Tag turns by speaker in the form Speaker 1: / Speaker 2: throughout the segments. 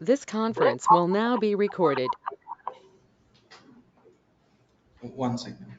Speaker 1: This conference will now be recorded.
Speaker 2: 1 second.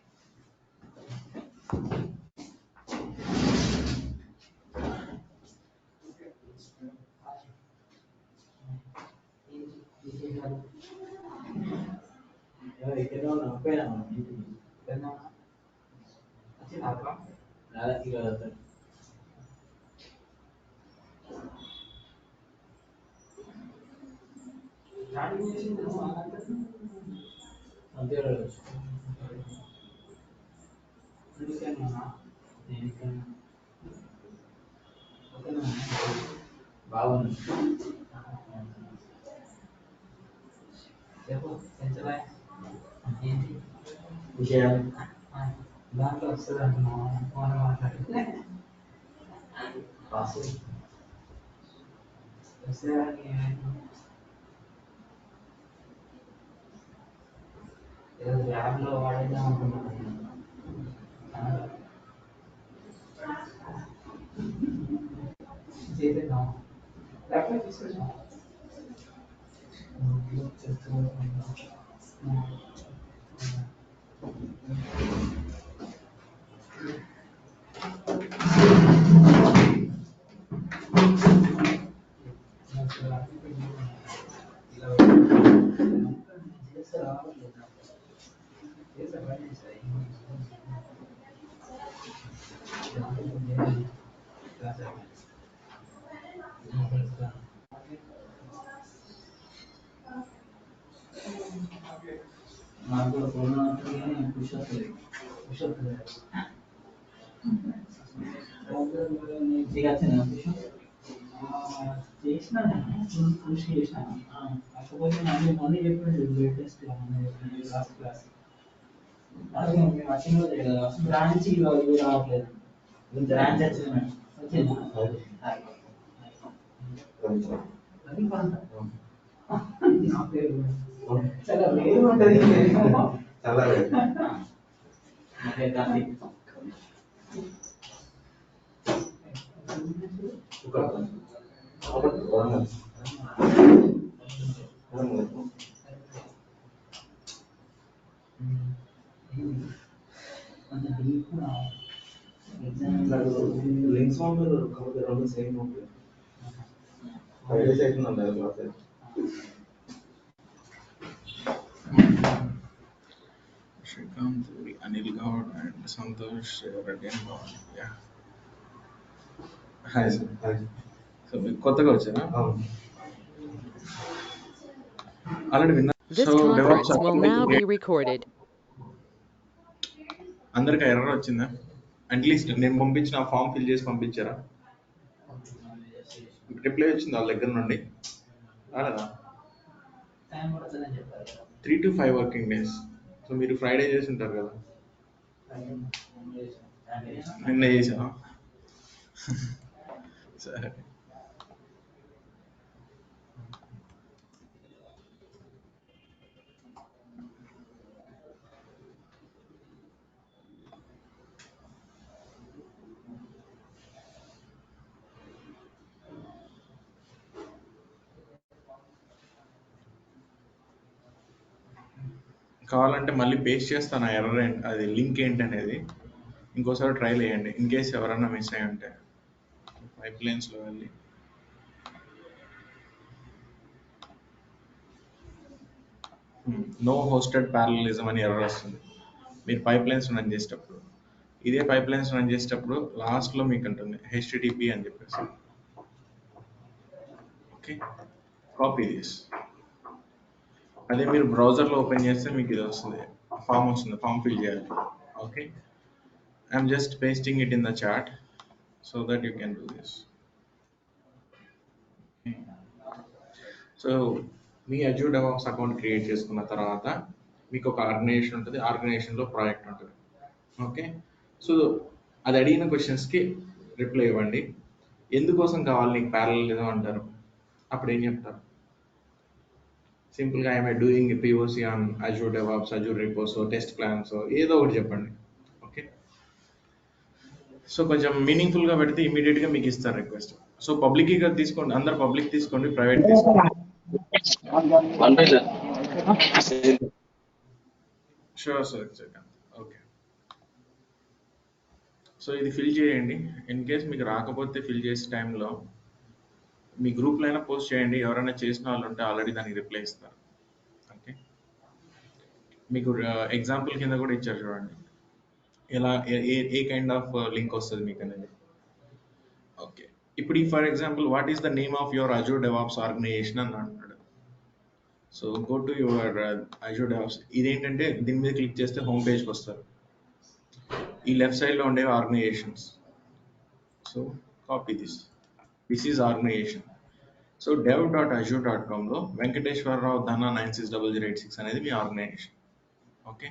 Speaker 2: Shrikant, Anil Gaur, and Santosh Reddy and Gaur. Yeah. Hi, sir. Hi. So, కొత్తగా వచ్చారా already విన్నా.
Speaker 1: This
Speaker 2: so DevOps
Speaker 1: conference will now be recorded.
Speaker 2: అందరికి error వచ్చిందా? At least నేను పంపించిన form fill చేసి పంపించారా? Reply వచ్చింది వాళ్ళ దగ్గర నుండి రాలేదా? 3 to 5 వర్కింగ్ డేస్. సో మీరు ఫ్రైడే చేసి ఉంటారు కదా, నిన్న చేసా. సరే. కావాలంటే మళ్ళీ పేస్ట్ చేస్తాను ఆ ఎర్రర్ అది లింక్ ఏంటనేది, ఇంకోసారి ట్రై చేయండి ఇన్ కేస్ ఎవరన్నా మిస్ అయ్యి ఉంటే. పైప్ లైన్స్లో వెళ్ళి నో హోస్టెడ్ ప్యారలలిజం అని ఎర్రర్ వస్తుంది మీరు పైప్ లైన్స్ రన్ చేసేటప్పుడు. ఇదే పైప్ లైన్స్ రన్ చేసేటప్పుడు లాస్ట్లో మీకు ఉంటుంది హెచ్టిటిపి అని చెప్పేసి. Okay, copy this. అదే మీరు బ్రౌజర్లో ఓపెన్ చేస్తే మీకు ఇది వస్తుంది, ఫామ్ వస్తుంది, ఫామ్ ఫిల్ చేయాలి. Okay, I'm just pasting it in the chat so that you can do this. So మీ అజూర్ డెవాప్స్ అకౌంట్ క్రియేట్ చేసుకున్న తర్వాత మీకు ఒక ఆర్గనైజేషన్ ఉంటుంది, ఆర్గనైజేషన్లో ప్రాజెక్ట్ ఉంటుంది. ఓకే, సో అది అడిగిన క్వశ్చన్స్కి రిప్లై ఇవ్వండి. ఎందుకోసం కావాలి నీకు ప్యారలలిజం అంటారు, అప్పుడు ఏం చెప్తారు? సింపుల్గా I'm doing POC on Azure DevOps, Azure repos, test plans, ఏదో ఒకటి చెప్పండి. ఓకే, సో కొంచెం మీనింగ్ఫుల్గా పెడితే ఇమీడియట్గా మీకు ఇస్తారు రిక్వెస్ట్. సో పబ్లిక్గా తీసుకోండి, అందరు పబ్లిక్ తీసుకోండి, ప్రైవేట్ తీసుకోండి. Sure sir, okay. సో ఇది ఫిల్ చేయండి. ఇన్ కేస్ మీకు రాకపోతే ఫిల్ చేసే టైంలో మీ గ్రూప్లో అయినా పోస్ట్ చేయండి. ఎవరైనా చేసిన వాళ్ళు ఉంటే ఆల్రెడీ దానికి రిప్లై ఇస్తారు. ఓకే, మీకు ఎగ్జాంపుల్ కింద కూడా ఇచ్చారు చూడండి, ఎలా ఏ కైండ్ ఆఫ్ లింక్ వస్తుంది మీకు అనేది. ఓకే, ఇప్పుడు ఈ for example what is the name of your Azure DevOps organization అని అంటున్నాడు. So go to your Azure DevOps. ఇదేంటంటే దీని మీద క్లిక్ చేస్తే హోమ్ పేజ్కి వస్తారు. ఈ లెఫ్ట్ సైడ్లో ఉండే organizations. So copy this is organization. So dev.azure.comలో వెంకటేశ్వరరావు ధన 960086 అనేది మీ ఆర్గనైజేషన్. ఓకే,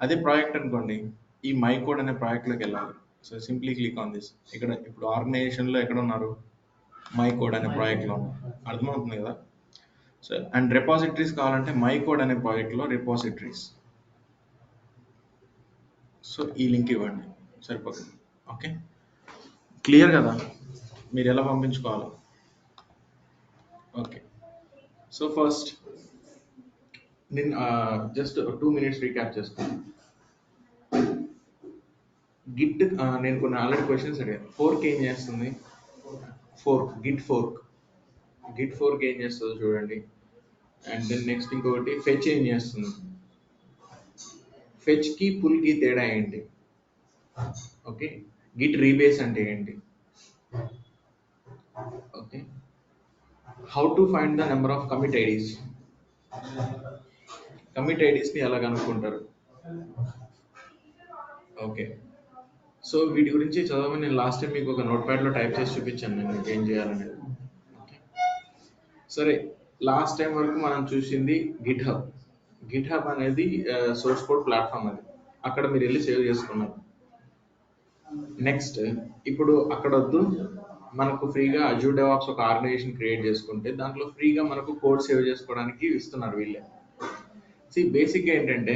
Speaker 2: అదే ప్రాజెక్ట్ అనుకోండి, ఈ మై కోడ్ అనే ప్రాజెక్ట్లోకి వెళ్ళాలి. So simply click on this. ఇక్కడ ఇప్పుడు ఆర్గనైజేషన్లో ఎక్కడ ఉన్నారు, మై కోడ్ అనే ప్రాజెక్ట్లో ఉన్నారు. అర్థమవుతుంది కదా. సో అండ్ రెపాజిటరీస్ కావాలంటే మై కోడ్ అనే ప్రాజెక్ట్లో రెపాజిటరీస్. సో ఈ లింక్ ఇవ్వండి, సరిపోతుంది. ఓకే, క్లియర్ కదా మీరు ఎలా పంపించుకోవాలో. ఓకే, సో ఫస్ట్ నేను జస్ట్ 2 minutes రీక్యాప్ చేస్తాను. గిట్ నేను కొన్ని ఆల్రెడీ క్వశ్చన్స్ అడిగాను. ఫోర్క్ ఏం చేస్తుంది, గిట్ ఫోర్క్ ఏం చేస్తుందో చూడండి. అండ్ దెన్ నెక్స్ట్ ఇంకొకటి ఫెచ్ ఏం చేస్తుంది, ఫెచ్ కి పుల్ కి తేడా ఏంటి. ఓకే, గిట్ రీబేస్ అంటే ఏంటి. Okay, how to find the number of commit IDs, commit ఐడీస్ని ఎలా కనుక్కుంటారు. ఓకే, సో వీటి గురించి చదవమని నేను లాస్ట్ టైం మీకు ఒక నోట్ ప్యాడ్లో టైప్ చేసి చూపించాను నేను మీకు ఏం చేయాలనేది. ఓకే, సరే, లాస్ట్ టైం వరకు మనం చూసింది గిట్ హబ్ అనేది సోర్స్ కోడ్ ప్లాట్ఫామ్. అది అక్కడ మీరు వెళ్ళి సేవ్ చేసుకున్నారు. నెక్స్ట్ ఇప్పుడు అక్కడ వద్దు, మనకు ఫ్రీగా అజూర్ డెవాప్స్ ఒక ఆర్గనైజేషన్ క్రియేట్ చేసుకుంటే దాంట్లో ఫ్రీగా మనకు కోడ్ సేవ్ చేసుకోవడానికి ఇస్తున్నారు వీళ్ళే. బేసిక్గా ఏంటంటే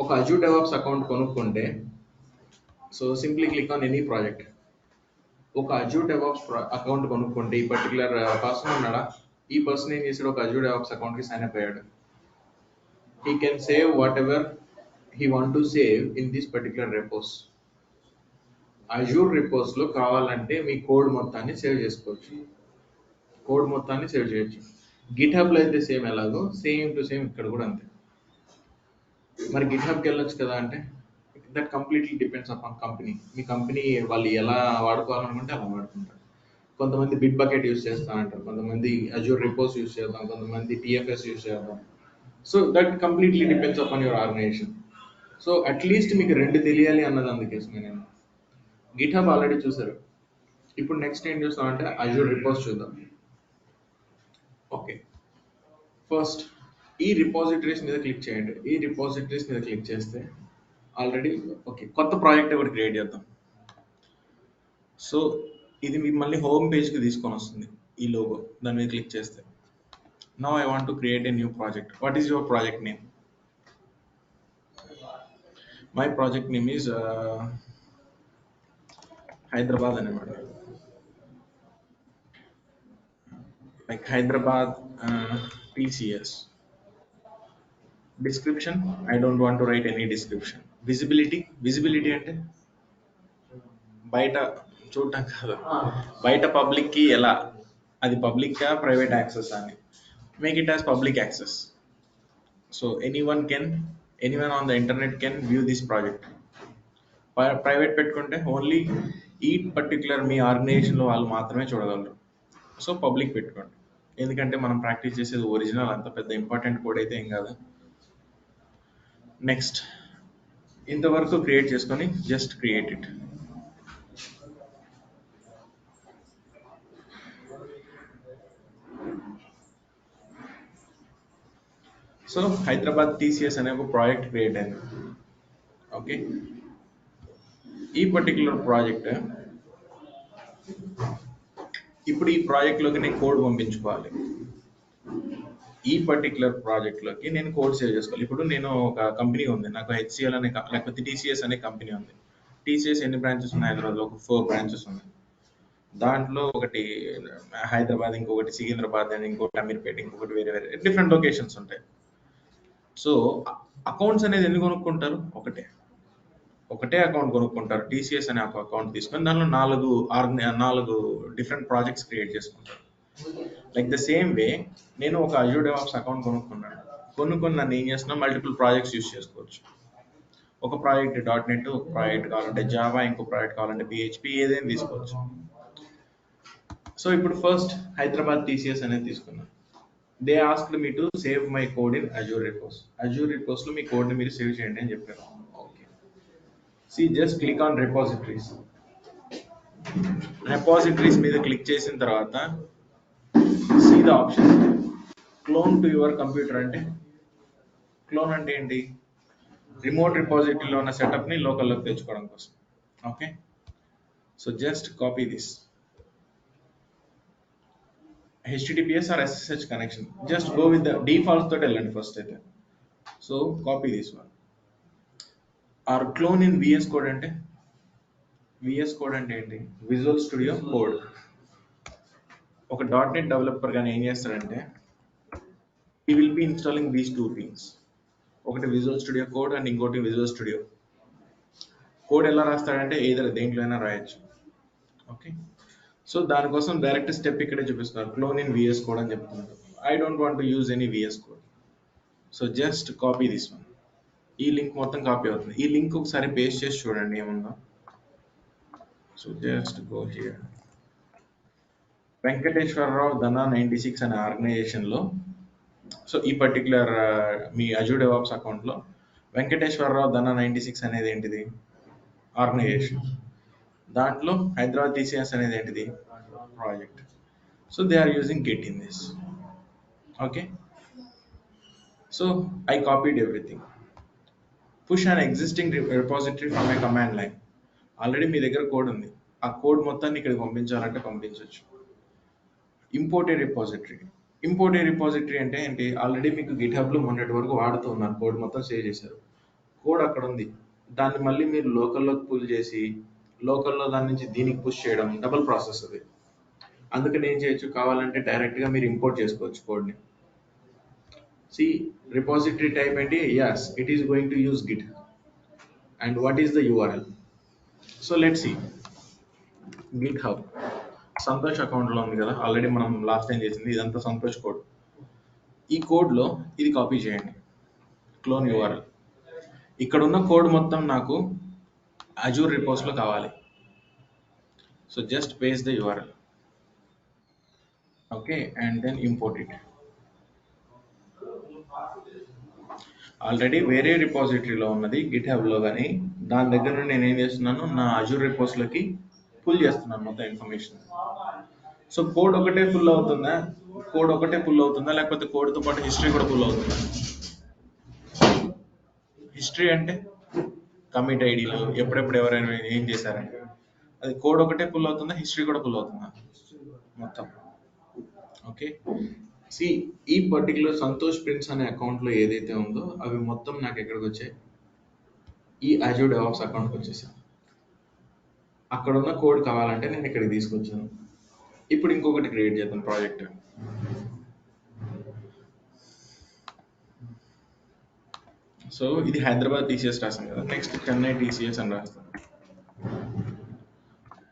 Speaker 2: ఒక అజూర్ డెవాప్స్ అకౌంట్ కొనుక్కుంటే, so simply click on any project. ఒక అజూర్ డెవాప్స్ అకౌంట్ కొనుక్కుంటే ఈ పర్టికులర్ పర్సన్ ఉన్నాడా, ఈ పర్సన్ ఏం చేశాడు, ఒక అజూర్ డెవాప్స్ అకౌంట్కి సైన్ అప్ అయ్యాడు. He can save whatever he want to save in this particular repos. Azure రిపోస్లో కావాలంటే మీ కోడ్ మొత్తాన్ని సేవ్ చేసుకోవచ్చు, కోడ్ మొత్తాన్ని సేవ్ చేయొచ్చు. గిట్ హబ్లో అయితే సేమ్ ఎలాగో సేమ్ టు సేమ్ ఇక్కడ కూడా అంతే. మరి గిట్ హబ్కి వెళ్ళొచ్చు కదా అంటే, that completely depends upon company. Me company వాళ్ళు ఎలా వాడుకోవాలనుకుంటే అలా వాడుకుంటారు. కొంతమంది బిట్ బకెట్ యూస్ చేస్తానంటారు, కొంతమంది అజూర్ రిపోస్ యూస్ చేద్దాం, కొంతమంది టీఎఫ్ఎస్ యూస్ చేద్దాం. So that completely depends upon your organization. So at least మీకు రెండు తెలియాలి అన్నది అందుకోసమే. నేను గిట్ హబ్ ఆల్రెడీ చూసారు. ఇప్పుడు నెక్స్ట్ ఏం చూస్తామంటే అజూర్ రిపోస్ చూద్దాం. ఓకే, ఫస్ట్ ఈ రిపాజిటరీస్ మీద క్లిక్ చేయండి. ఈ రిపాజిటరీస్ మీద క్లిక్ చేస్తే ఆల్రెడీ ఓకే, కొత్త ప్రాజెక్ట్ ఒకటి క్రియేట్ చేద్దాం. సో ఇది మిమ్మల్ని హోమ్ పేజ్కి తీసుకొని వస్తుంది. ఈ లోగో దాని మీద క్లిక్ చేస్తే, now I want to create a new project. What is your project name? My project name is Hyderabad అనమాట. Like Hyderabad TCS. Description, I don't want to write any description. Visibility అంటే బయట చూడటం కాదు, బయట పబ్లిక్కి ఎలా, అది పబ్లిక్గా ప్రైవేట్ యాక్సెస్ అని. Make it as public access. So anyone on the internet can view this project. Private పెట్టుకుంటే ఓన్లీ ఈ పర్టికులర్ మీ ఆర్గనైజేషన్లో వాళ్ళు మాత్రమే చూడగలరు. సో పబ్లిక్ పెట్టుకోండి, ఎందుకంటే మనం ప్రాక్టీస్ చేసేది ఒరిజినల్, అంత పెద్ద ఇంపార్టెంట్ కోడ్ అయితే ఏం కాదు. నెక్స్ట్ ఇంతవరకు క్రియేట్ చేసుకొని just create it. So Hyderabad TCS అనే ఒక ప్రాజెక్ట్ క్రియేట్ అయింది. ఓకే, ఈ పర్టికులర్ ప్రాజెక్ట్ ఇప్పుడు ఈ ప్రాజెక్ట్లోకి నేను కోడ్ పంపించుకోవాలి. ఈ పర్టికులర్ ప్రాజెక్ట్లోకి నేను కోడ్ సేవ్ చేసుకోవాలి. ఇప్పుడు నేను ఒక కంపెనీ ఉంది, నాకు HCL అనే లేకపోతే TCS అనే కంపెనీ ఉంది. TCS ఎన్ని బ్రాంచెస్ ఉన్నాయి హైదరాబాద్లో? ఒక 4 బ్రాంచెస్ ఉన్నాయి. దాంట్లో ఒకటి హైదరాబాద్, ఇంకొకటి సికింద్రాబాద్ అని, ఇంకొకటి అమీర్పేట, ఇంకొకటి వేరే వేరే డిఫరెంట్ లొకేషన్స్ ఉంటాయి. సో అకౌంట్స్ అనేది ఎందుకు కొనుక్కుంటారు? ఒకటే అకౌంట్ కొనుక్కుంటారు. టీసీఎస్ అనే ఒక అకౌంట్ తీసుకొని దానిలో 4 డిఫరెంట్ ప్రాజెక్ట్స్ క్రియేట్ చేసుకుంటారు. లైక్ ద సేమ్ వే నేను ఒక అజూర్ డెవాప్స్ అకౌంట్ కొనుక్కున్నాను. కొనుక్కొని నన్ను ఏం చేస్తున్నా మల్టిపుల్ ప్రాజెక్ట్స్ యూస్ చేసుకోవచ్చు. ఒక ప్రాజెక్ట్ డాట్ నెట్, ఒక ప్రాజెక్ట్ కావాలంటే జావా, ఇంకో ప్రాజెక్ట్ కావాలంటే పిహెచ్పి, ఏదైనా తీసుకోవచ్చు. సో ఇప్పుడు ఫస్ట్ హైదరాబాద్ టీసీఎస్ అనేది తీసుకున్నాను. They asked me to save my code in Azure repos. Azure repos లో మీ కోడ్ ని మీరు సేవ్ చేయండి అని చెప్పారు. Okay, see just click on repositories. Repositories మీద క్లిక్ చేసిన తర్వాత see the option clone to your computer. అంటే క్లోన్ అంటే ఏంటి? రిమోట్ రిపోజిటరీలో ఉన్న సెటప్ ని లోకల్లోకి తెచ్చుకోవడం కోసం. Okay, so just copy this HTTPS or SSH connection. Just go with the defaults తోటి వెళ్ళండి ఫస్ట్ అయితే. So copy this one. Or clone in VS code. అంటే విఎస్ కోడ్ అంటే ఏంటి? Visual studio code. ఒక డాట్ నెట్ డెవలపర్ కానీ ఏం చేస్తాడంటే ఈ will be installing these 2 things. ఒకటి విజువల్ స్టూడియో కోడ్ అండ్ ఇంకోటి విజువల్ స్టూడియో కోడ్. ఎలా రాస్తాడంటే ఏదైనా దేంట్లో అయినా రాయొచ్చు. ఓకే, సో దానికోసం డైరెక్ట్ స్టెప్ ఇక్కడే చూపిస్తున్నారు. క్లోన్ ఇన్ విఎస్ కోడ్ అని చెప్తున్నారు. I don't want to use any VS code. So just copy this one. ఈ లింక్ మొత్తం కాపీ అవుతుంది. ఈ లింక్ ఒకసారి పేస్ట్ చేసి చూడండి ఏముందో. So just go here. Venkateswararao Dhana 96 అనే ఆర్గనైజేషన్లో, సో ఈ పర్టికులర్ మీ అజూర్ డెవాప్స్ అకౌంట్లో వెంకటేశ్వరరావు ధనా 96 అనేది ఏంటిది? ఆర్గనైజేషన్. దాంట్లో హైదరాబాద్ టీసీఎస్ అనేది ఏంటిది? Project. So they are using git in this. Okay, so I copied everything. Push an existing repository from a command line. Already మీ దగ్గర కోడ్ ఉంది. ఆ కోడ్ మొత్తాన్ని ఇక్కడికి పంపించాలంటే పంపించవచ్చు. Import a repository. Import a repository అంటే ఏంటి? ఆల్రెడీ మీకు గిట్హబ్లో మొన్నటి వరకు వాడుతూ ఉన్నారు, కోడ్ మొత్తం సేవ్ చేశారు. కోడ్ అక్కడ ఉంది, దాన్ని మళ్ళీ మీరు లోకల్లోకి పుల్ చేసి లోకల్లో దాని నుంచి దీనికి పుష్ చేయడం డబుల్ ప్రాసెస్ అది. అందుకని ఏం చేయొచ్చు, కావాలంటే డైరెక్ట్గా మీరు ఇంపోర్ట్ చేసుకోవచ్చు కోడ్ని. సి రిపాజిటరీ టైప్ ఏంటి? yes, it is going to use git. And what is the URL? So let's see. GitHub Santosh అకౌంట్లో ఉంది కదా, ఆల్రెడీ మనం లాస్ట్ టైం చేసింది. ఇదంతా సంతోష్ కోడ్. ఈ కోడ్లో ఇది కాపీ చేయండి, క్లోన్ URL. ఇక్కడ ఉన్న కోడ్ మొత్తం నాకు అజూర్ రిపోస్లో కావాలి. So just paste the URL. Okay, and then import it. Already వేరే రిపాజిటరీలో ఉన్నది గిట్హబ్లో, కానీ దాని దగ్గర నుండి నేను ఏం చేస్తున్నాను, నా అజూర్ రిపోస్లోకి పుల్ చేస్తున్నాను మొత్తం ఇన్ఫర్మేషన్. సో కోడ్ ఒకటే ఫుల్ అవుతుందా లేకపోతే కోడ్తో పాటు హిస్టరీ కూడా ఫుల్ అవుతుందా? హిస్టరీ అంటే కమిట్ ఐడీలు, ఎప్పుడెప్పుడు ఎవరైనా ఏం చేశారని. అది కోడ్ ఒకటే ఫుల్ అవుతుందా, హిస్టరీ కూడా ఫుల్ అవుతుందా మొత్తం? ఓకే, సి ఈ పర్టికులర్ సంతోష్ ప్రిన్స్ అనే అకౌంట్లో ఏదైతే ఉందో అవి మొత్తం నాకు ఎక్కడికి వచ్చాయి? ఈ అజూర్ డెవాప్స్ అకౌంట్కి వచ్చేసాను. అక్కడ ఉన్న కోడ్ కావాలంటే నేను ఇక్కడికి తీసుకొచ్చాను. ఇప్పుడు ఇంకొకటి క్రియేట్ చేద్దాం ప్రాజెక్ట్. సో ఇది హైదరాబాద్ టీసీఎస్ రాసాను కదా, నెక్స్ట్ చెన్నై టీసీఎస్ అని రాస్తాను.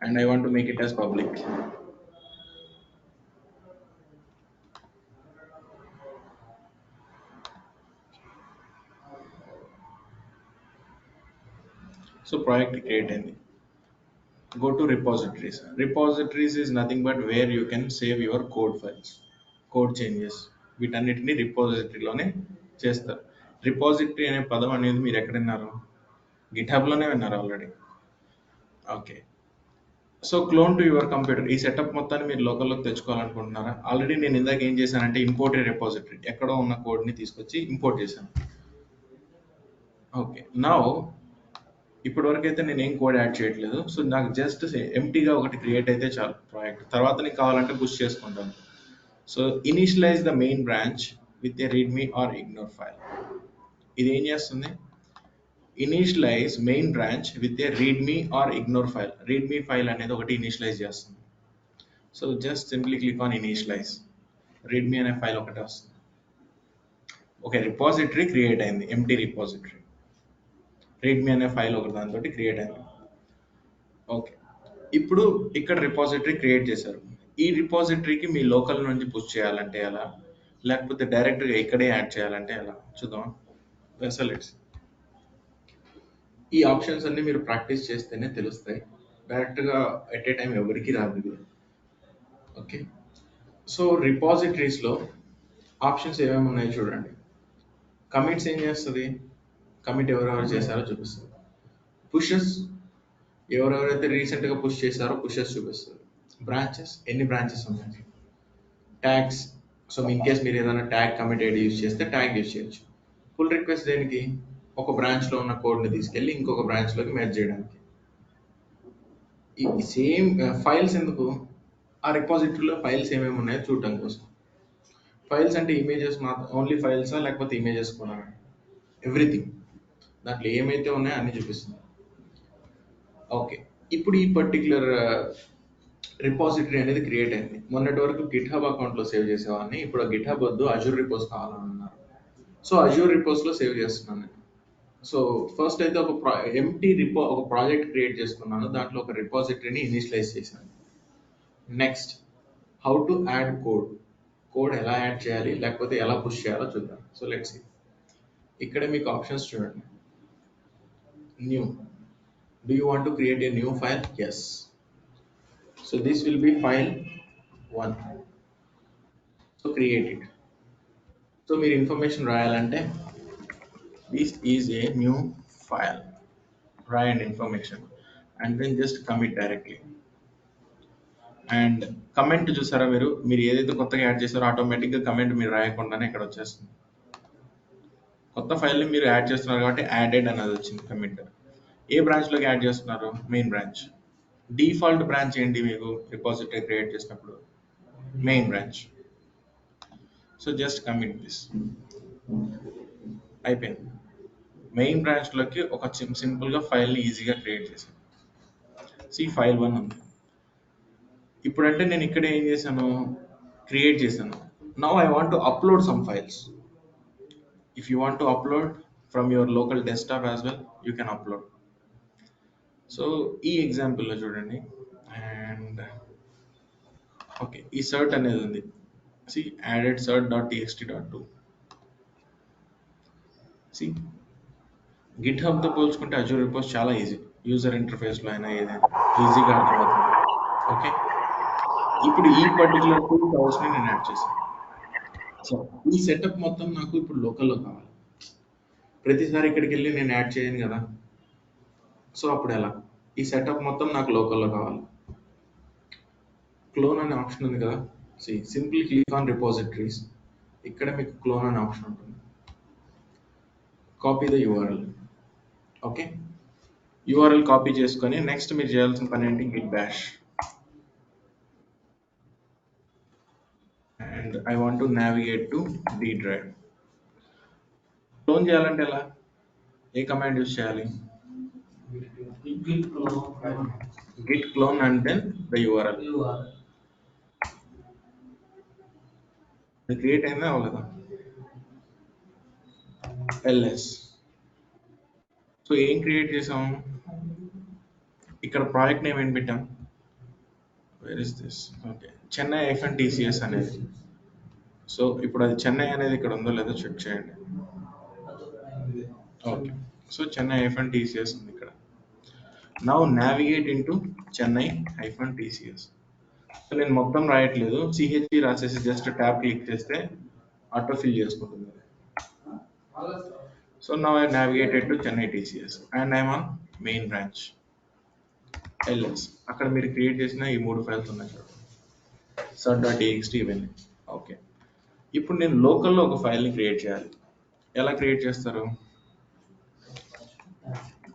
Speaker 2: And I want to make it as public. So project create అయింది. Go to repositories. Repositories is nothing but where you can save your code files, code changes. వీటన్నిటిని రిపోజిటరీలోనే చేస్తారు. Repository అనే పదం అనేది మీరు ఎక్కడ విన్నారు? గిట్హబ్లోనే విన్నారు already. Okay, so clone to your computer. ఈ సెటప్ మొత్తాన్ని మీరు లోకల్లోకి తెచ్చుకోవాలనుకుంటున్నారా? ఆల్రెడీ నేను ఇందాక ఏం చేశానంటే ఇంపోర్ట్ రిపాజిటరీ, ఎక్కడో ఉన్న కోడ్ని తీసుకొచ్చి ఇంపోర్ట్ చేశాను. ఓకే, నౌ ఇప్పటి వరకు అయితే నేను ఏం కోడ్ యాడ్ చేయట్లేదు. సో నాకు జస్ట్ ఎంటీగా ఒకటి క్రియేట్ అయితే చాలు ప్రాజెక్ట్. తర్వాత నీకు కావాలంటే పుష్ చేసుకుంటాను. So initialize the main branch with a readme or ignore file. ఇది ఏం చేస్తుంది? Initialize main branch with a readme or ignore file. Readme file అనేది ఒకటి ఇనిషియలైజ్ చేస్తుంది. So just simply click on initialize. Readme అనే file ఒకటి వస్తుంది. ఒక రిపాజిటరీ క్రియేట్ అయింది, ఎంటీ రిపాజిటరీ. రీడ్మీ అనే ఫైల్ ఒకటి దాంతో క్రియేట్ అయింది. ఓకే, ఇప్పుడు ఇక్కడ రిపాజిటరీ క్రియేట్ చేశారు. ఈ రిపాజిటరీకి మీ లోకల్ నుంచి పుష్ చేయాలంటే ఎలా, లేకపోతే డైరెక్ట్గా ఇక్కడే యాడ్ చేయాలంటే ఎలా చూద్దాం. వెసలెట్స్ ఈ ఆప్షన్స్ అన్ని మీరు ప్రాక్టీస్ చేస్తేనే తెలుస్తాయి. డైరెక్ట్గా ఎట్ ఏ టైం ఎవరికి రాదు ఇది. ఓకే, సో రిపాజిటరీస్లో ఆప్షన్స్ ఏమేమి ఉన్నాయో చూడండి. కమిట్స్ ఏం చేస్తుంది, కమిట్ ఎవరెవరు చేశారో చూపిస్తుంది. పుషెస్ ఎవరెవరైతే రీసెంట్గా పుష్ చేశారో పుషెస్ చూపిస్తుంది. బ్రాంచెస్ ఎన్ని బ్రాంచెస్ ఉన్నాయి. ట్యాగ్స్, సో ఇన్ కేస్ మీరు ఏదైనా ట్యాగ్ కమిట్ ఐడి యూజ్ చేస్తే ట్యాగ్ యూజ్ చేయొచ్చు. పుల్ రిక్వెస్ట్ దేనికి, ఒక బ్రాంచ్లో ఉన్న కోడ్ని తీసుకెళ్ళి ఇంకొక బ్రాంచ్లోకి మెర్జ్ చేయడానికి. ఈ సేమ్ ఫైల్స్ ఎందుకు, ఆ రిపాజిటరీలో ఫైల్స్ ఏమేమి ఉన్నాయో చూడటం కోసం. ఫైల్స్ అంటే ఇమేజెస్ మాత్రం, ఓన్లీ ఫైల్సా లేకపోతే ఇమేజెస్ కూడా, ఎవ్రీథింగ్ దాంట్లో ఏమైతే ఉన్నాయో అన్ని చూపిస్తుంది. ఓకే, ఇప్పుడు ఈ పర్టిక్యులర్ రిపాజిటరీ అనేది క్రియేట్ అయింది. మొన్నటి వరకు గిట్ హబ్ అకౌంట్లో సేవ్ చేసేవాడిని, ఇప్పుడు ఆ గిట్ హబ్ వద్దు, అజూర్ రిపోజ్ కావాలని అన్నారు. సో అజూర్ రిపోజ్లో సేవ్ చేస్తున్నాను నేను. సో ఫస్ట్ అయితే ఒక ఎంటీ ఒక ప్రాజెక్ట్ క్రియేట్ చేసుకున్నాను, దాంట్లో ఒక రిపాజిటరీని ఇనిషియలైజ్ చేశాను. Next how to add code ఎలా యాడ్ చేయాలి లేకపోతే ఎలా పుష్ చేయాలో చూద్దాం. So let's see. ఇక్కడ మీకు ఆప్షన్స్ చూడండి. New, do you want to create a new file? Yes, so this will be file 1. So create it. So మీరు ఇన్ఫర్మేషన్ రాయాలంటే this is a new file, రాయండి information, and then just commit directly. And comment చూసారా, మీరు ఏదైతే కొత్తగా add చేశారో ఆటోమేటిక్గా comment మీరు రాయకుండానే ఇక్కడ వచ్చేస్తుంది. కొత్త ఫైల్ని మీరు యాడ్ చేస్తున్నారు కాబట్టి యాడెడ్ అనేది వచ్చింది కమిట్. ఏ బ్రాంచ్లోకి యాడ్ చేస్తున్నారు, మెయిన్ బ్రాంచ్. డిఫాల్ట్ బ్రాంచ్ ఏంటి మీకు రిపాజిటరీ క్రియేట్ చేసినప్పుడు, main branch. So just commit this, అయిపోయింది. మెయిన్ బ్రాంచ్లోకి ఒక సింపుల్గా ఫైల్ని ఈజీగా క్రియేట్ చేశాను. సో ఈ ఫైల్ 1 ఉంది. ఇప్పుడంటే నేను ఇక్కడ ఏం చేశాను, క్రియేట్ చేశాను. Now I want to upload some files. If you want to upload from your local desktop as well, you can upload. So ఈ ఎగ్జాంపుల్లో చూడండి. అండ్ ఓకే, ఈ సర్ట్ అనేది ఉంది. See added cert.txt.2. See git హబ్తో పోల్చుకుంటే Azure repos చాలా easy, user ఇంటర్ఫేస్లో అయినా ఏదైనా ఈజీగా అర్థమవుతుంది. ఓకే, ఇప్పుడు ఈ పర్టికులర్ టూల్ ఫైల్స్ని నేను యాడ్ చేశాను. సో ఈ సెటప్ మొత్తం నాకు ఇప్పుడు లోకల్లో కావాలి. ప్రతిసారి ఇక్కడికి వెళ్ళి నేను యాడ్ చేయను కదా. సో అప్పుడు ఎలా, ఈ సెటప్ మొత్తం నాకు లోకల్లో కావాలి. క్లోన్ అనే ఆప్షన్ ఉంది కదా. Simple click on repositories. ఇక్కడ మీకు క్లోన్ అనే ఆప్షన్ ఉంటుంది. Copy the URL. Okay, URL copy చేసుకొని నెక్స్ట్ మీరు చేయాల్సిన పని ఏంటి, Git bash. And I want to navigate to D drive. Clone చేయాలంటే ఎలా, ఏ కమాండ్ యూస్ చేయాలి, git clone and then the URL. అది క్రియేట్ అయిందా అవ్వలేదా, ls. సో ఏం క్రియేట్ చేసాం, ఇక్కడ ప్రాజెక్ట్ నేమ్ ఏం పెట్టాం, wear is this, okay, Chennai -TCS అనేది. సో ఇప్పుడు అది చెన్నై అనేది ఇక్కడ ఉందో లేదో చెక్ చేయండి. ఓకే, సో చెన్నై -TCS ఉంది ఇక్కడ. Now navigate into Chennai -TCS. So నేను మొత్తం రాయట్లేదు, CHP రాసేసి జస్ట్ ట్యాబ్ క్లిక్ చేస్తే ఆటో ఫిల్ చేసుకుంటుంది. So now I navigated to Chennai TCS and I'm on main branch ls. అక్కడ మీరు క్రియేట్ చేసిన ఈ 3 ఫైల్స్ ఉన్నాయి చూడండి, cert.txt ఇవన్నీ. ఓకే, ఇప్పుడు నేను లోకల్లో ఒక ఫైల్ని క్రియేట్ చేయాలి. ఎలా క్రియేట్ చేస్తారు,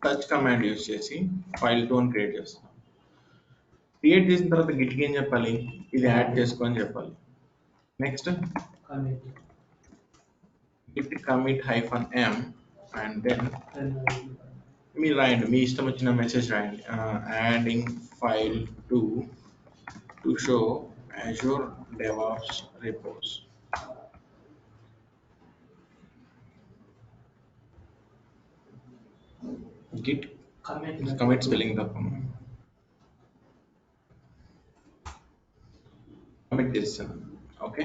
Speaker 2: టచ్ కమాండ్ యూజ్ చేసి file2 అని క్రియేట్ చేస్తాను. క్రియేట్ చేసిన తర్వాత గిట్కి ఏం చెప్పాలి, ఇది యాడ్ చేసుకో అని చెప్పాలి. Next git commit -m and then మీరు రాయండి, మీ ఇష్టం వచ్చిన మెసేజ్ రాయండి. Adding file2 to show Azure DevOps repos. Git commit spelling తప్ప కమిట్ చేశాను. ఓకే,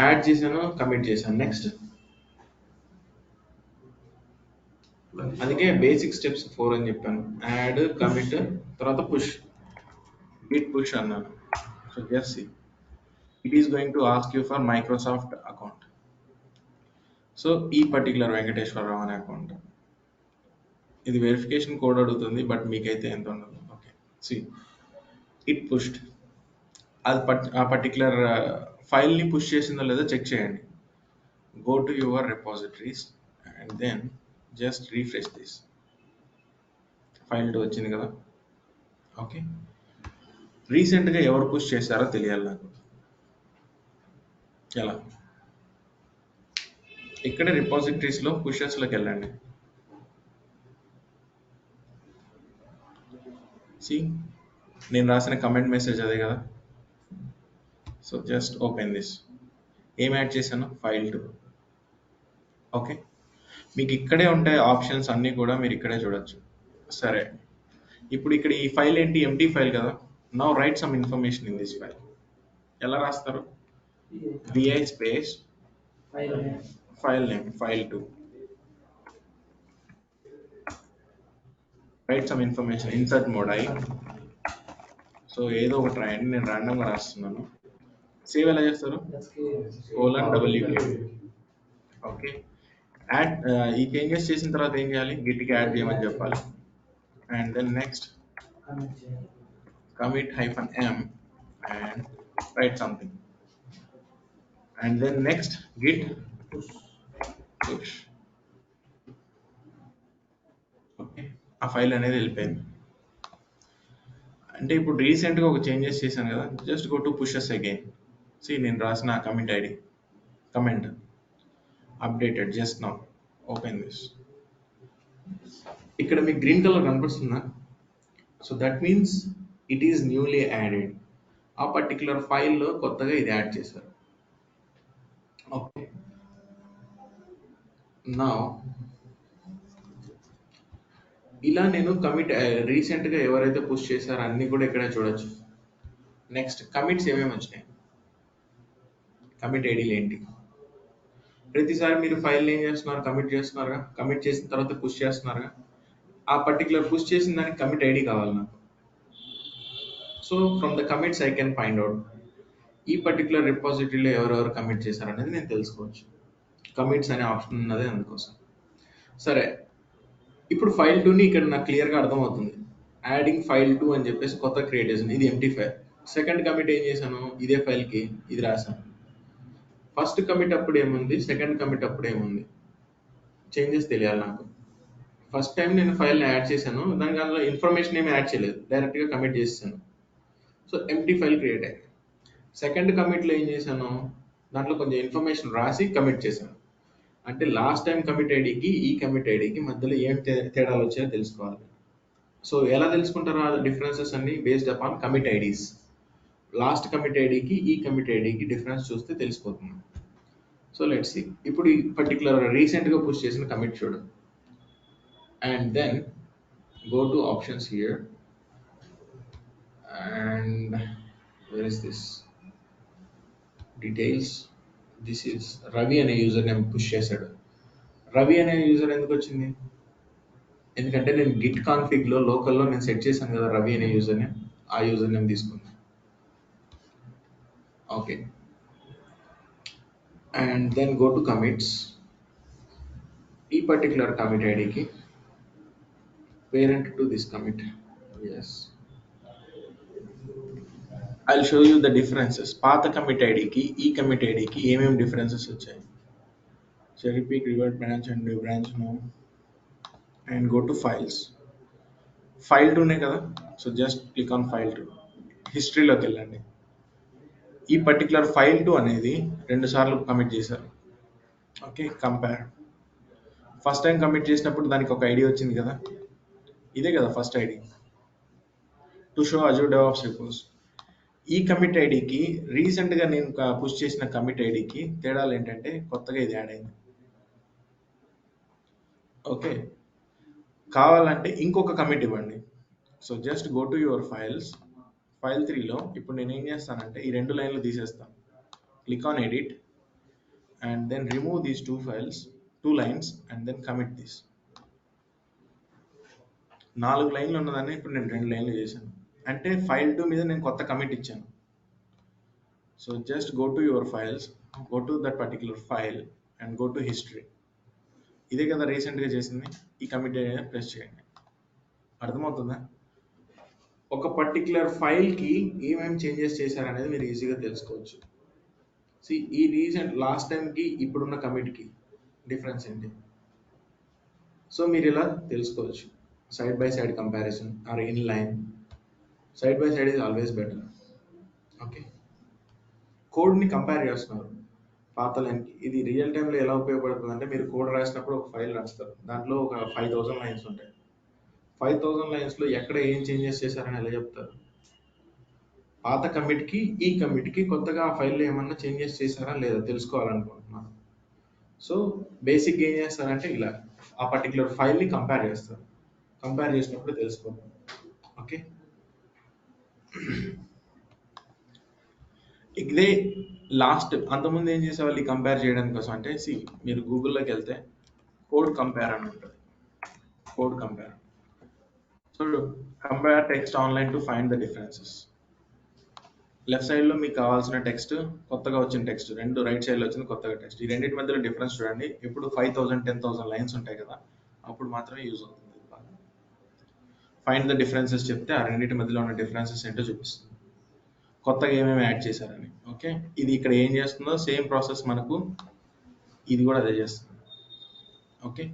Speaker 2: యాడ్ చేశాను, కమిట్ చేశాను. నెక్స్ట్ అందుకే బేసిక్ స్టెప్స్ 4 అని చెప్పాను. యాడ్, కమిట్, తర్వాత పుష్, గిట్ పుష్ అన్నాను. So just see, it is going to ask you for Microsoft account. So ఈ పర్టికులర్ వెంకటేశ్వరరావు అనే అకౌంట్, ఇది వెరిఫికేషన్ కోడ్ అడుగుతుంది, బట్ మీకైతే ఎంత ఉండదు. Okay, see it pushed. అది ఆ పర్టికులర్ ఫైల్ని పుష్ చేసిందో లేదో చెక్ చేయండి. Go to your repositories and then just refresh this. File 2 వచ్చింది కదా. ఓకే, రీసెంట్గా ఎవరు పుష్ చేశారో తెలియాలి నాకు. ఎలా? ఇక్కడ రిపాజిటరీస్లో పుషెస్లోకి వెళ్ళండి. సి, నేను రాసిన కమెంట్ మెసేజ్ అదే కదా. So just open this. ఏం యాడ్ చేశాను? ఫైల్ 2. ఓకే, మీకు ఇక్కడే ఉంటాయి ఆప్షన్స్ అన్నీ కూడా, మీరు ఇక్కడే చూడొచ్చు. సరే, ఇప్పుడు ఇక్కడ ఈ ఫైల్ ఏంటి? ఎంటీ ఫైల్ కదా. Now write some information in this file. ఎలా రాస్తారు? vi space file name file 2, write some information, insert mode I. So ఏదో ఒకటి రాయండి, నేను ర్యాండమ్గా రాస్తున్నాను. సేవ్ ఎలా చేస్తారు? :wk. ఓకే, యాడ్ ఈ చేంజెస్ చేసిన తర్వాత ఏం చేయాలి? గిట్కి యాడ్ చేయమని చెప్పాలి. And then next commit -m and write something. And then next git push. Okay, ఆ ఫైల్ అనేది వెళ్ళిపోయింది. అంటే ఇప్పుడు రీసెంట్గా ఒక చేంజెస్ చేశాను కదా, just go to pushes again. See, నేను రాసిన comment ID, comment updated just now. Open this. ఇక్కడ మీకు గ్రీన్ కలర్ కనిపిస్తుందా? So that means it is newly added. ఆ పర్టికులర్ ఫైల్లో కొత్తగా ఇది యాడ్ చేశారు. ఓకే, నా ఇలా నేను కమిట్ రీసెంట్గా ఎవరైతే పుష్ చేశారో అన్నీ కూడా ఇక్కడే చూడొచ్చు. నెక్స్ట్ కమిట్స్ ఏమేమి వచ్చినాయి, కమిట్ ఐడీలు ఏంటి. ప్రతిసారి మీరు ఫైల్ ఏం చేస్తున్నారు? కమిట్ చేస్తున్నారుగా. కమిట్ చేసిన తర్వాత పుష్ చేస్తున్నారుగా. ఆ పర్టికులర్ పుష్ చేసిన దానికి కమిట్ ఐడి కావాలి నాకు. So from the commits I can find out ఈ పర్టికులర్ రిపాజిటరీలో ఎవరెవరు కమిట్ చేశారు అనేది నేను తెలుసుకోవచ్చు. కమిట్స్ అనే ఆప్షన్ ఉన్నది అందుకోసం. సరే, ఇప్పుడు ఫైల్ 2ని ఇక్కడ నాకు క్లియర్గా అర్థమవుతుంది. యాడింగ్ ఫైల్ 2 అని చెప్పేసి కొత్త క్రియేట్ చేసింది. ఇది ఎంటీ ఫైల్. సెకండ్ కమిట్ ఏం చేశాను? ఇదే ఫైల్కి ఇది రాశాను. ఫస్ట్ కమిట్ అప్పుడు ఏముంది, సెకండ్ కమిట్ అప్పుడు ఏముంది, చేంజెస్ తెలియాలి నాకు. ఫస్ట్ టైం నేను ఫైల్ని యాడ్ చేశాను, దానికి అందులో ఇన్ఫర్మేషన్ ఏమి యాడ్ చేయలేదు, డైరెక్ట్గా కమిట్ చేసాను. సో ఎంటీ ఫైల్ క్రియేట్ అయ్యింది. సెకండ్ కమిట్లో ఏం చేశాను? దాంట్లో కొంచెం ఇన్ఫర్మేషన్ రాసి కమిట్ చేశాను. అంటే లాస్ట్ టైం కమిట్ ఐడికి ఈ కమిట్ ఐడికి మధ్యలో ఏం తేడాలు వచ్చాయో తెలుసుకోవాలి. సో ఎలా తెలుసుకుంటారో ఆ డిఫరెన్సెస్ అన్ని based upon commit IDs. Last commit ఐడికి ఈ కమిట్ ఐడికి డిఫరెన్స్ చూస్తే తెలిసిపోతుంది. So let's see. ఇప్పుడు ఈ పర్టికులర్ రీసెంట్గా పుష్ చేసిన కమిట్ చూడు. And then go to options here and where is this details. This is Ravi అనే యూజర్ నేమ్ పుష్ చేశాడు. రవి అనే యూజర్ ఎందుకు వచ్చింది? ఎందుకంటే నేను గిట్ కాన్ఫిగ్లో లోకల్లో నేను సెట్ చేశాను కదా రవి అనే యూజర్ నేమ్, ఆ యూజర్ నేమ్ తీసుకున్నాను. Okay, and then go to commits. ఈ పర్టికులర్ కమిట్ ఐడికి parent to this commit. Yes, I'll show you the differences. పాత కమిట్ ఐడికి ఈ కమిట్ ఐడికి ఏమేమి డిఫరెన్సెస్ వచ్చాయి. Cherry pick, revert branch and new branch no. And go to files. File 2నే కదా, so just click on file 2. హిస్టరీలోకి వెళ్ళండి. ఈ పర్టికులర్ ఫైల్ 2 అనేది 2 సార్లు కమిట్ చేశారు. Okay, compare. First time commit చేసినప్పుడు దానికి ఒక ఐడి వచ్చింది కదా, ఇదే కదా first ID. To show Azure DevOps repos. ఈ కమిట్ ఐడికి రీసెంట్గా నేను పుష్ చేసిన కమిట్ ఐడికి తేడాలు ఏంటంటే కొత్తగా ఇది యాడ్ అయింది. ఓకే, కావాలంటే ఇంకొక కమిట్ ఇవ్వండి. So just go to your files, file 3లో ఇప్పుడు నేను ఏం చేస్తానంటే ఈ 2 లైన్లు తీసేస్తాను. Click on edit and then remove these 2 files, 2 lines and then commit this. 4 లైన్లు ఉన్నదాన్ని ఇప్పుడు నేను 2 లైన్లు చేశాను. అంటే ఫైల్ 2 మీద నేను కొత్త కమిట్ ఇచ్చాను. So just go to your files, go to that particular file and go to history. ఇదే కదా రీసెంట్గా చేసింది. ఈ కమిట్ ప్రెస్ చేయండి. అర్థమవుతుందా? ఒక పర్టిక్యులర్ ఫైల్కి ఏమేమి చేంజెస్ చేశారనేది మీరు ఈజీగా తెలుసుకోవచ్చు. ఈ రీసెంట్ లాస్ట్ టైంకి ఇప్పుడున్న కమిట్కి డిఫరెన్స్ ఏంటి? సో మీరు ఇలా తెలుసుకోవచ్చు. Side by side comparison or in line. Side by side is always better. Okay, కోడ్ని కంపేర్ చేస్తున్నారు పాత లైన్కి. ఇది రియల్ టైంలో ఎలా ఉపయోగపడుతుంది అంటే మీరు కోడ్ రాసినప్పుడు ఒక ఫైల్ రాస్తారు, దాంట్లో ఒక 5000 లైన్స్ ఉంటాయి. 5000 లైన్స్లో ఎక్కడ ఏం చేంజెస్ చేశారని ఎలా చెప్తారు? పాత కమిట్కి ఈ కమిట్కి కొత్తగా ఆ ఫైల్లో ఏమన్నా చేంజెస్ చేశారా లేదా తెలుసుకోవాలనుకుంటున్నాను. సో బేసిక్గా ఏం చేస్తారంటే ఇలా ఆ పర్టికులర్ ఫైల్ని కంపేర్ చేస్తారు. కంపేర్ చేసినప్పుడు తెలుసుకోవాలి. ఓకే, ఇదే లాస్ట్. అంతకుముందు ఏం చేసేవాళ్ళు ఈ కంపేర్ చేయడానికి కోసం అంటే మీరు గూగుల్లోకి వెళ్తే కోడ్ కంపేర్ అని ఉంటుంది. Code compare. So compare text online to find the differences. Left సైడ్లో మీకు కావాల్సిన టెక్స్ట్, కొత్తగా వచ్చిన టెక్స్ట్, రెండు రైట్ సైడ్లో వచ్చిన కొత్తగా టెక్స్ట్. ఈ రెండింటి మధ్యలో డిఫరెన్స్ చూడండి. ఎప్పుడు 5000 10,000 లైన్స్ ఉంటాయి కదా, అప్పుడు మాత్రమే యూజ్ అవుతుంది. ఫైండ్ ద డిఫరెన్సెస్ చెప్తే ఆ రెండింటి మధ్యలో ఉన్న డిఫరెన్సెస్ ఏంటో చూపిస్తుంది, కొత్తగా ఏమేమి యాడ్ చేశారని. ఓకే, ఇది ఇక్కడ ఏం చేస్తుందో సేమ్ ప్రాసెస్ మనకు ఇది కూడా అదే చేస్తుంది. ఓకే,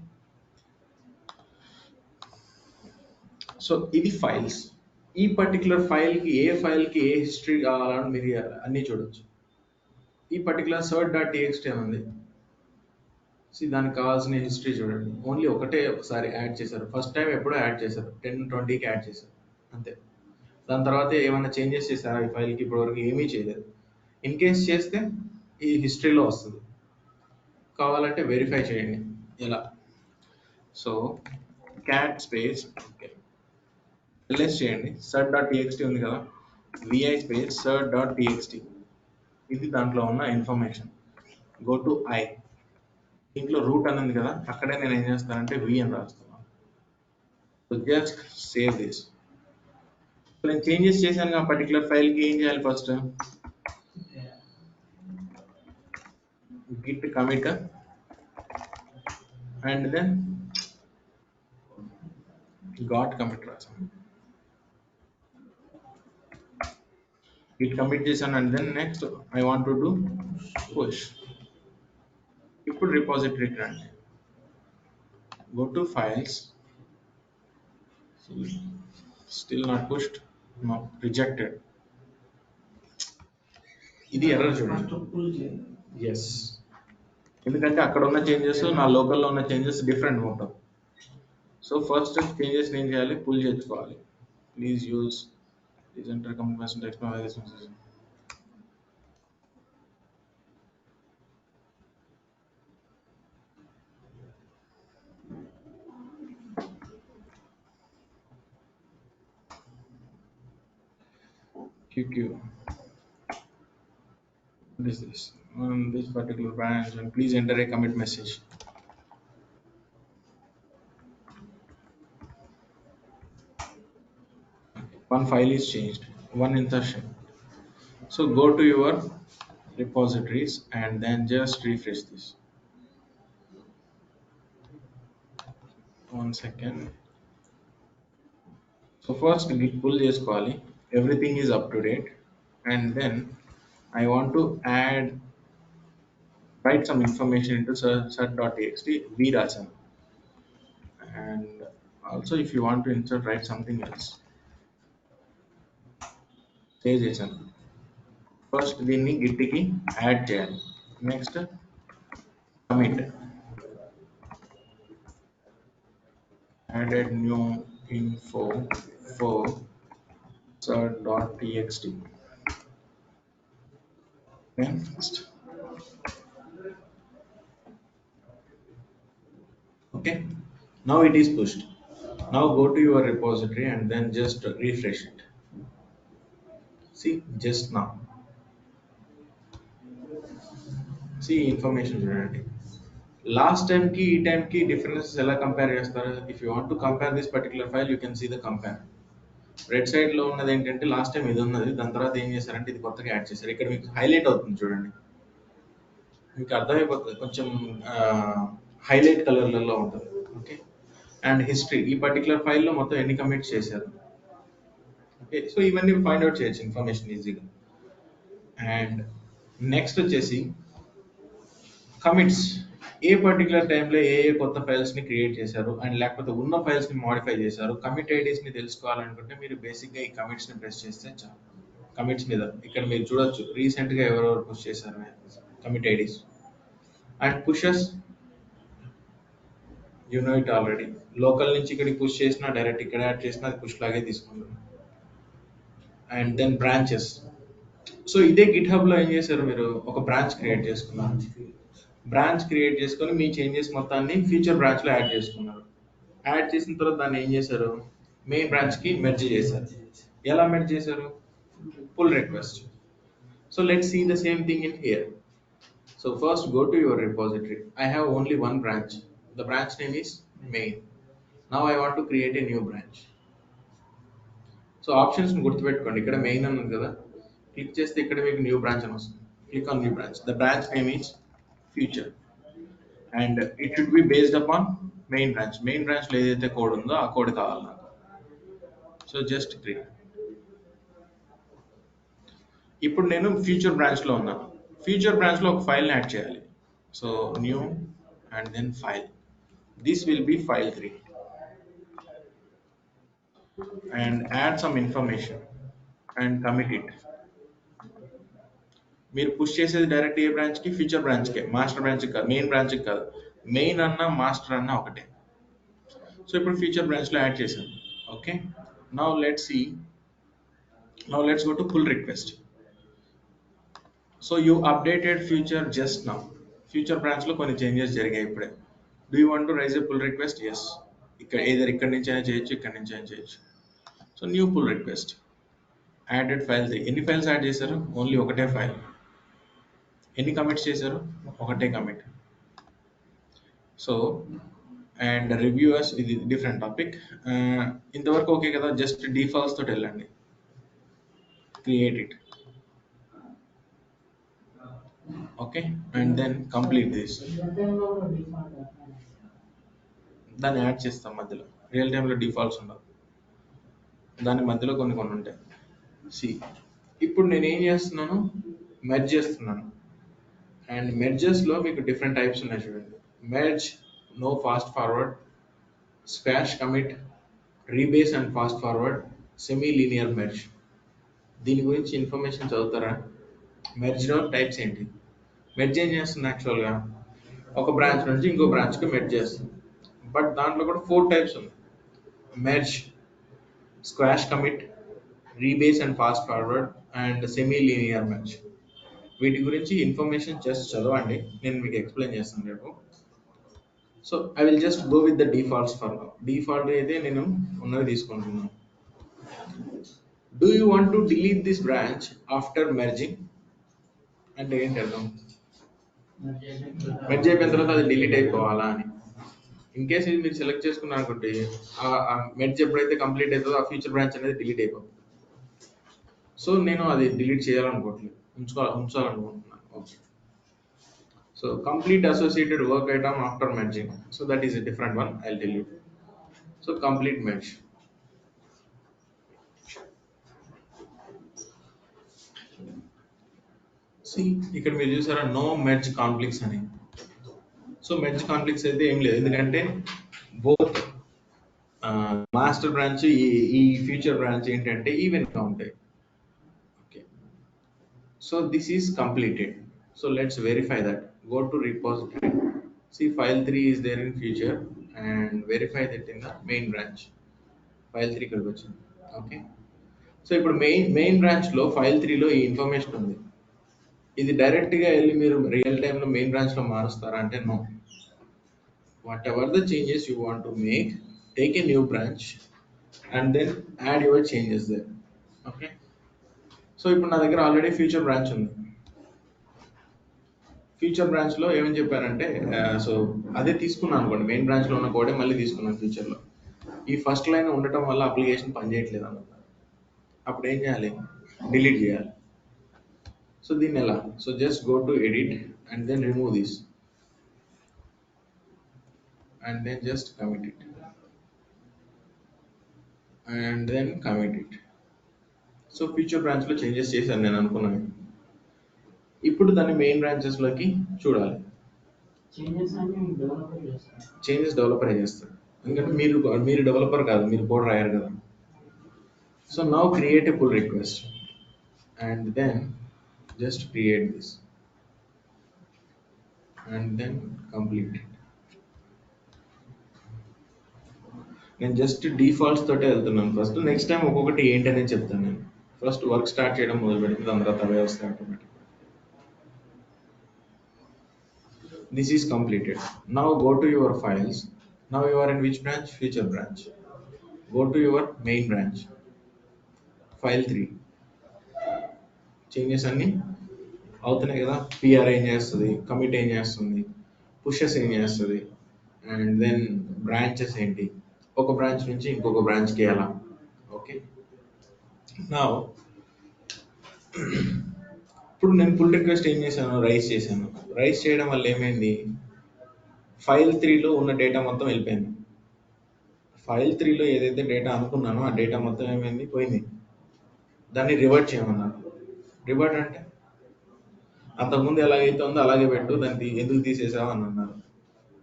Speaker 2: సో ఇది ఫైల్స్. ఈ పర్టికులర్ ఫైల్కి ఏ హిస్టరీ కావాలని మీరు అన్నీ చూడొచ్చు. ఈ పర్టికులర్ search.txt అని ఉంది. దానికి కావాల్సిన హిస్టరీ చూడండి. ఓన్లీ ఒకసారి యాడ్ చేశారు. ఫస్ట్ టైం ఎప్పుడో యాడ్ చేశారు, 10-20కి యాడ్ చేశారు అంతే. దాని తర్వాత ఏమైనా చేంజెస్ చేశారా ఈ ఫైల్కి? ఇప్పటివరకు ఏమీ చేయలేదు. ఇన్ కేస్ చేస్తే ఈ హిస్టరీలో వస్తుంది. కావాలంటే వెరిఫై చేయండి ఎలా. సో క్యాట్ స్పేస్ ls చేయండి. search.txt ఉంది కదా, vi స్పేస్ search.txt. ఇది దాంట్లో ఉన్న ఇన్ఫర్మేషన్. గో టు ఐ, దీంట్లో రూట్ అని ఉంది కదా, అక్కడే నేను ఏం చేస్తానంటే వి అని రాస్తున్నాను. So just save this. నేను చేంజెస్ చేశాను ఆ పర్టికులర్ ఫైల్కి. ఏం చేయాలి? First git commit and then got commit రాసాను. git commit చేశాను and then next I want to do push. ఇప్పుడు రిపాజిటరీకి రండి. go to files, still not pushed, no, rejected. ఇది ఎర్రర్ చూడండి. ఎస్, ఎందుకంటే అక్కడ ఉన్న చేంజెస్ నా లోకల్లో ఉన్న చేంజెస్ డిఫరెంట్ ఉంటాం. సో ఫస్ట్ చేంజెస్ ఏం చేయాలి? పుల్ చేసుకోవాలి. Please use enter comparison text message. QQ. What is this? On this particular branch, and please enter a commit message. One file is changed, one insertion. So go to your repositories and then just refresh this. One second. So first git pull చేసుకోవాలి. Everything is up to date, and then I want to write some information into search.txt. v రాశాను. And also if you want to insert, write something else. Save చేశాను. First దీన్ని గిట్కి add చేయాలి. Next commit, added new info for search.txt. then first. Okay, now it is pushed. Now go to your repository and then just refresh it. See, just now. See information చూడండి. Last time కి ఈ time కి differences ఎలా compare చేస్తారు? If you want to compare this particular file, you can see the compare. Red side లో ఉన్నది ఏంటంటే last time ఇది ఉన్నది, దాని తర్వాత ఏం చేశారంటే ఇది కొత్తగా యాడ్ చేశారు. ఇక్కడ మీకు హైలైట్ అవుతుంది చూడండి, మీకు అర్థమైపోతుంది, కొంచెం హైలైట్ కలర్లలో ఉంటుంది. ఓకే, అండ్ హిస్టరీ ఈ పర్టికులర్ ఫైల్లో మొత్తం ఎన్ని కమిట్స్ చేశారు. ఓకే, సో ఇవన్నీ ఫైండ్ అవుట్ చేయొచ్చు ఇన్ఫర్మేషన్ ఈజీగా. అండ్ నెక్స్ట్ వచ్చేసి కమిట్స్, ఏ పర్టికులర్ టైంలో ఏ ఏ కొత్త ఫైల్స్ని క్రియేట్ చేశారు అండ్ లేకపోతే ఉన్న ఫైల్స్ని మాడిఫై చేశారు. కమిట్ ఐడీస్ని తెలుసుకోవాలనుకుంటే మీరు బేసిక్గా ఈ కమిట్స్ని ప్రెస్ చేస్తే చాలు. కమిట్స్ మీద ఇక్కడ మీరు చూడొచ్చు రీసెంట్గా ఎవరెవరు పుష్ చేశారు commit IDs. And pushes, you know it already. Local నుంచి ఇక్కడికి పుష్ చేసినా డైరెక్ట్ ఇక్కడ యాడ్ చేసినా అది పుష్ లాగే తీసుకుంటుంది. అండ్ దెన్ బ్రాంచెస్, సో ఇదే గిట్ హబ్లో ఏం చేశారు, మీరు ఒక బ్రాంచ్ క్రియేట్ చేసుకున్నారు. బ్రాంచ్ క్రియేట్ చేసుకొని మీ చేంజెస్ మొత్తాన్ని ఫ్యూచర్ బ్రాంచ్లో యాడ్ చేసుకున్నారు. యాడ్ చేసిన తర్వాత దాన్ని ఏం చేశారు, మెయిన్ బ్రాంచ్కి మెర్జ్ చేశారు. ఎలా మెర్జ్ చేశారు, pull request. So let's see the same thing in here. So first go to your repository. I have only one branch. The branch name is main. Now I want to create a new branch. So options ని గుర్తుపెట్టుకోండి, ఇక్కడ main అని ఉంది కదా, click చేస్తే ఇక్కడ మీకు new branch అని వస్తుంది. Click on new branch. The branch name is future and it should be based upon main branch. Main branch లో ఏదైతే కోడ్ ఉందో ఆ కోడ్ కావాలి నాకు. So just click. ఇప్పుడు నేను ఫ్యూచర్ బ్రాంచ్ లో ఉన్నాను. ఫ్యూచర్ బ్రాంచ్ లో ఒక ఫైల్ యాడ్ చేయాలి. So new and then file. This will be file 3 and add some information and commit it. మీరు పుష్ చేసేది డైరెక్ట్ ఏ బ్రాంచ్ కి, ఫ్యూచర్ బ్రాంచ్ కి, మాస్టర్ బ్రాంచ్ కి కాదు, మెయిన్ బ్రాంచ్ కి కాదు. మెయిన్ అన్న మాస్టర్ అన్న ఒకటే. సో ఇప్పుడు ఫ్యూచర్ బ్రాంచ్ లో యాడ్ చేశాను. Okay, now let's see. Now let's go to pull request. So you updated future just now. Future branch లో కొన్ని చేంజెస్ జరిగాయి ఇప్పుడే. Do you want to raise a pull request? Yes, ఇక్కడ either ఇక్కడ నుంచి అయినా చేయొచ్చు, ఇక్కడ నుంచి అయినా చేయొచ్చు. So new pull request, added file 3. ఎన్ని ఫైల్స్ యాడ్ చేశారు? ఓన్లీ ఒకటే ఫైల్. ఎన్ని కమిట్స్ చేశారు? ఒకటే కమిట్. సో అండ్ రివ్యూవర్స్, ఇది డిఫరెంట్ టాపిక్. ఇంతవరకు ఓకే కదా, జస్ట్ డిఫాల్ట్స్ తోటి వెళ్ళండి. Create it. Okay, and then complete this. దాన్ని యాడ్ చేస్తాం మధ్యలో. రియల్ టైంలో డిఫాల్ట్స్ ఉండవు, దాని మధ్యలో కొన్ని కొన్ని ఉంటాయి. సి, ఇప్పుడు నేను ఏం చేస్తున్నాను, మెర్జ్ చేస్తున్నాను. అండ్ మెర్జెస్లో మీకు డిఫరెంట్ టైప్స్ ఉన్నాయి చూడండి. Merge, no fast forward, squash commit, rebase and fast forward, semi linear merge. దీని గురించి ఇన్ఫర్మేషన్ చదువుతారా? మెర్జ్లో టైప్స్ ఏంటి? మెర్జ్ ఏం చేస్తుంది యాక్చువల్గా, ఒక బ్రాంచ్ నుంచి ఇంకో బ్రాంచ్కి మెర్జ్ చేస్తుంది. బట్ దాంట్లో కూడా 4 టైప్స్ ఉన్నాయి. Merge, squash commit, rebase and fast forward and semi linear merge. వీటి గురించి ఇన్ఫర్మేషన్ జస్ట్ చదవండి, నేను మీకు ఎక్స్ప్లెయిన్ చేస్తాను రేపు. So I will just go with the defaults for now. Default అయితే నేను ఉన్నది తీసుకుంటున్నాను. Do you want to delete this branch after merging? అంటే ఏంటి అర్థం? మెర్జ్ అయిపోయిన తర్వాత అది డిలీట్ అయిపోవాలా అని. ఇన్ కేస్ ఇది మీరు సెలెక్ట్ చేసుకున్నారు అనుకుంటే, ఆ మెర్జ్ ఎప్పుడైతే కంప్లీట్ అవుతుందో ఆ ఫ్యూచర్ బ్రాంచ్ అనేది డిలీట్ అయిపోతుంది. సో నేను అది డిలీట్ చేయాలనుకోవట్లేదు, ఉంచాలనుకుంటున్నాను. Okay, so complete associated work item after merging. So that is a different one, I will tell you. So complete merge. See, ఇక్కడ మీరు చూసారా నో మెర్జ్ కాన్ఫ్లిక్ట్స్ అని. సో మెర్జ్ కాన్ఫ్లిక్ట్స్ అయితే ఏం లేదు, ఎందుకంటే బోత్ మాస్టర్ బ్రాంచ్ ఈ feature branch ఏంటంటే ఈవెన్గా ఉంటాయి. Okay, so this is completed. So let's verify that. Go to repository. See, file 3 is there in future and verify that in the main branch. File 3 ఇక్కడికి వచ్చింది. Okay, so ఇప్పుడు main branch లో file 3 లో ఈ information ఉంది. ఇది డైరెక్ట్గా వెళ్ళి మీరు రియల్ టైంలో మెయిన్ బ్రాంచ్లో మారుస్తారా అంటే no. Whatever the changes you want to make, take a new branch and then add your changes there. Okay, so ఇప్పుడు నా దగ్గర ఆల్రెడీ ఫ్యూచర్ బ్రాంచ్ ఉంది. ఫ్యూచర్ బ్రాంచ్లో ఏమని చెప్పారంటే సో అదే తీసుకున్నాను అనుకోండి, మెయిన్ బ్రాంచ్లో ఉన్న కోడే మళ్ళీ తీసుకున్నాను ఫ్యూచర్లో. ఈ ఫస్ట్ లైన్ ఉండటం వల్ల అప్లికేషన్ పనిచేయట్లేదు అన్నమాట. అప్పుడు ఏం చేయాలి? డిలీట్ చేయాలి. సో దీన్ని ఎలా? So just go to edit and then remove this and then just commit it and then commit it. So future బ్రాంచ్లో చేంజెస్ చేశాను నేను అనుకున్నాను. ఇప్పుడు దాన్ని మెయిన్ బ్రాంచెస్లోకి చూడాలి. చేంజెస్ డెవలపర్ చేస్తాడు, ఎందుకంటే మీరు డెవలపర్ కాదు, మీరు కోడ్ రాయారు కదా. So now create a pull request and then just create this and then complete it. నేను జస్ట్ డిఫాల్ట్స్ తోటే వెళ్తున్నాను ఫస్ట్. నెక్స్ట్ టైం ఒక్కొక్కటి ఏంటనే చెప్తాను నేను. ఫస్ట్ వర్క్ స్టార్ట్ చేయడం మొదలు పెడితే దాని తర్వాత అవే వస్తాయి automatic. This is completed. Now go to your files. Now you are in which branch? Future branch. Go to your main branch. File 3. Changes అన్ని అవుతున్నాయి కదా. పిఆర్ ఏం చేస్తుంది, కమిట్ ఏం చేస్తుంది, పుషెస్ ఏం చేస్తుంది, అండ్ దెన్ బ్రాంచెస్ ఏంటి, ఒక బ్రాంచ్ నుంచి ఇంకొక బ్రాంచ్కి ఎలా. ఓకే, నా ఇప్పుడు నేను పుల్ రిక్వెస్ట్ ఏం చేశాను? రైస్ చేశాను. రైస్ చేయడం వల్ల ఏమైంది? ఫైల్ 3లో ఉన్న డేటా మొత్తం వెళ్ళిపోయింది. ఫైల్ 3లో ఏదైతే డేటా అనుకున్నానో ఆ డేటా మొత్తం ఏమైంది? పోయింది. దాన్ని రివర్ట్ చేయమన్నారు. రివర్ట్ అంటే అంతకుముందు ఎలాగైతే ఉందో అలాగే పెట్టు, దాన్ని ఎందుకు తీసేసావు అని అన్నారు.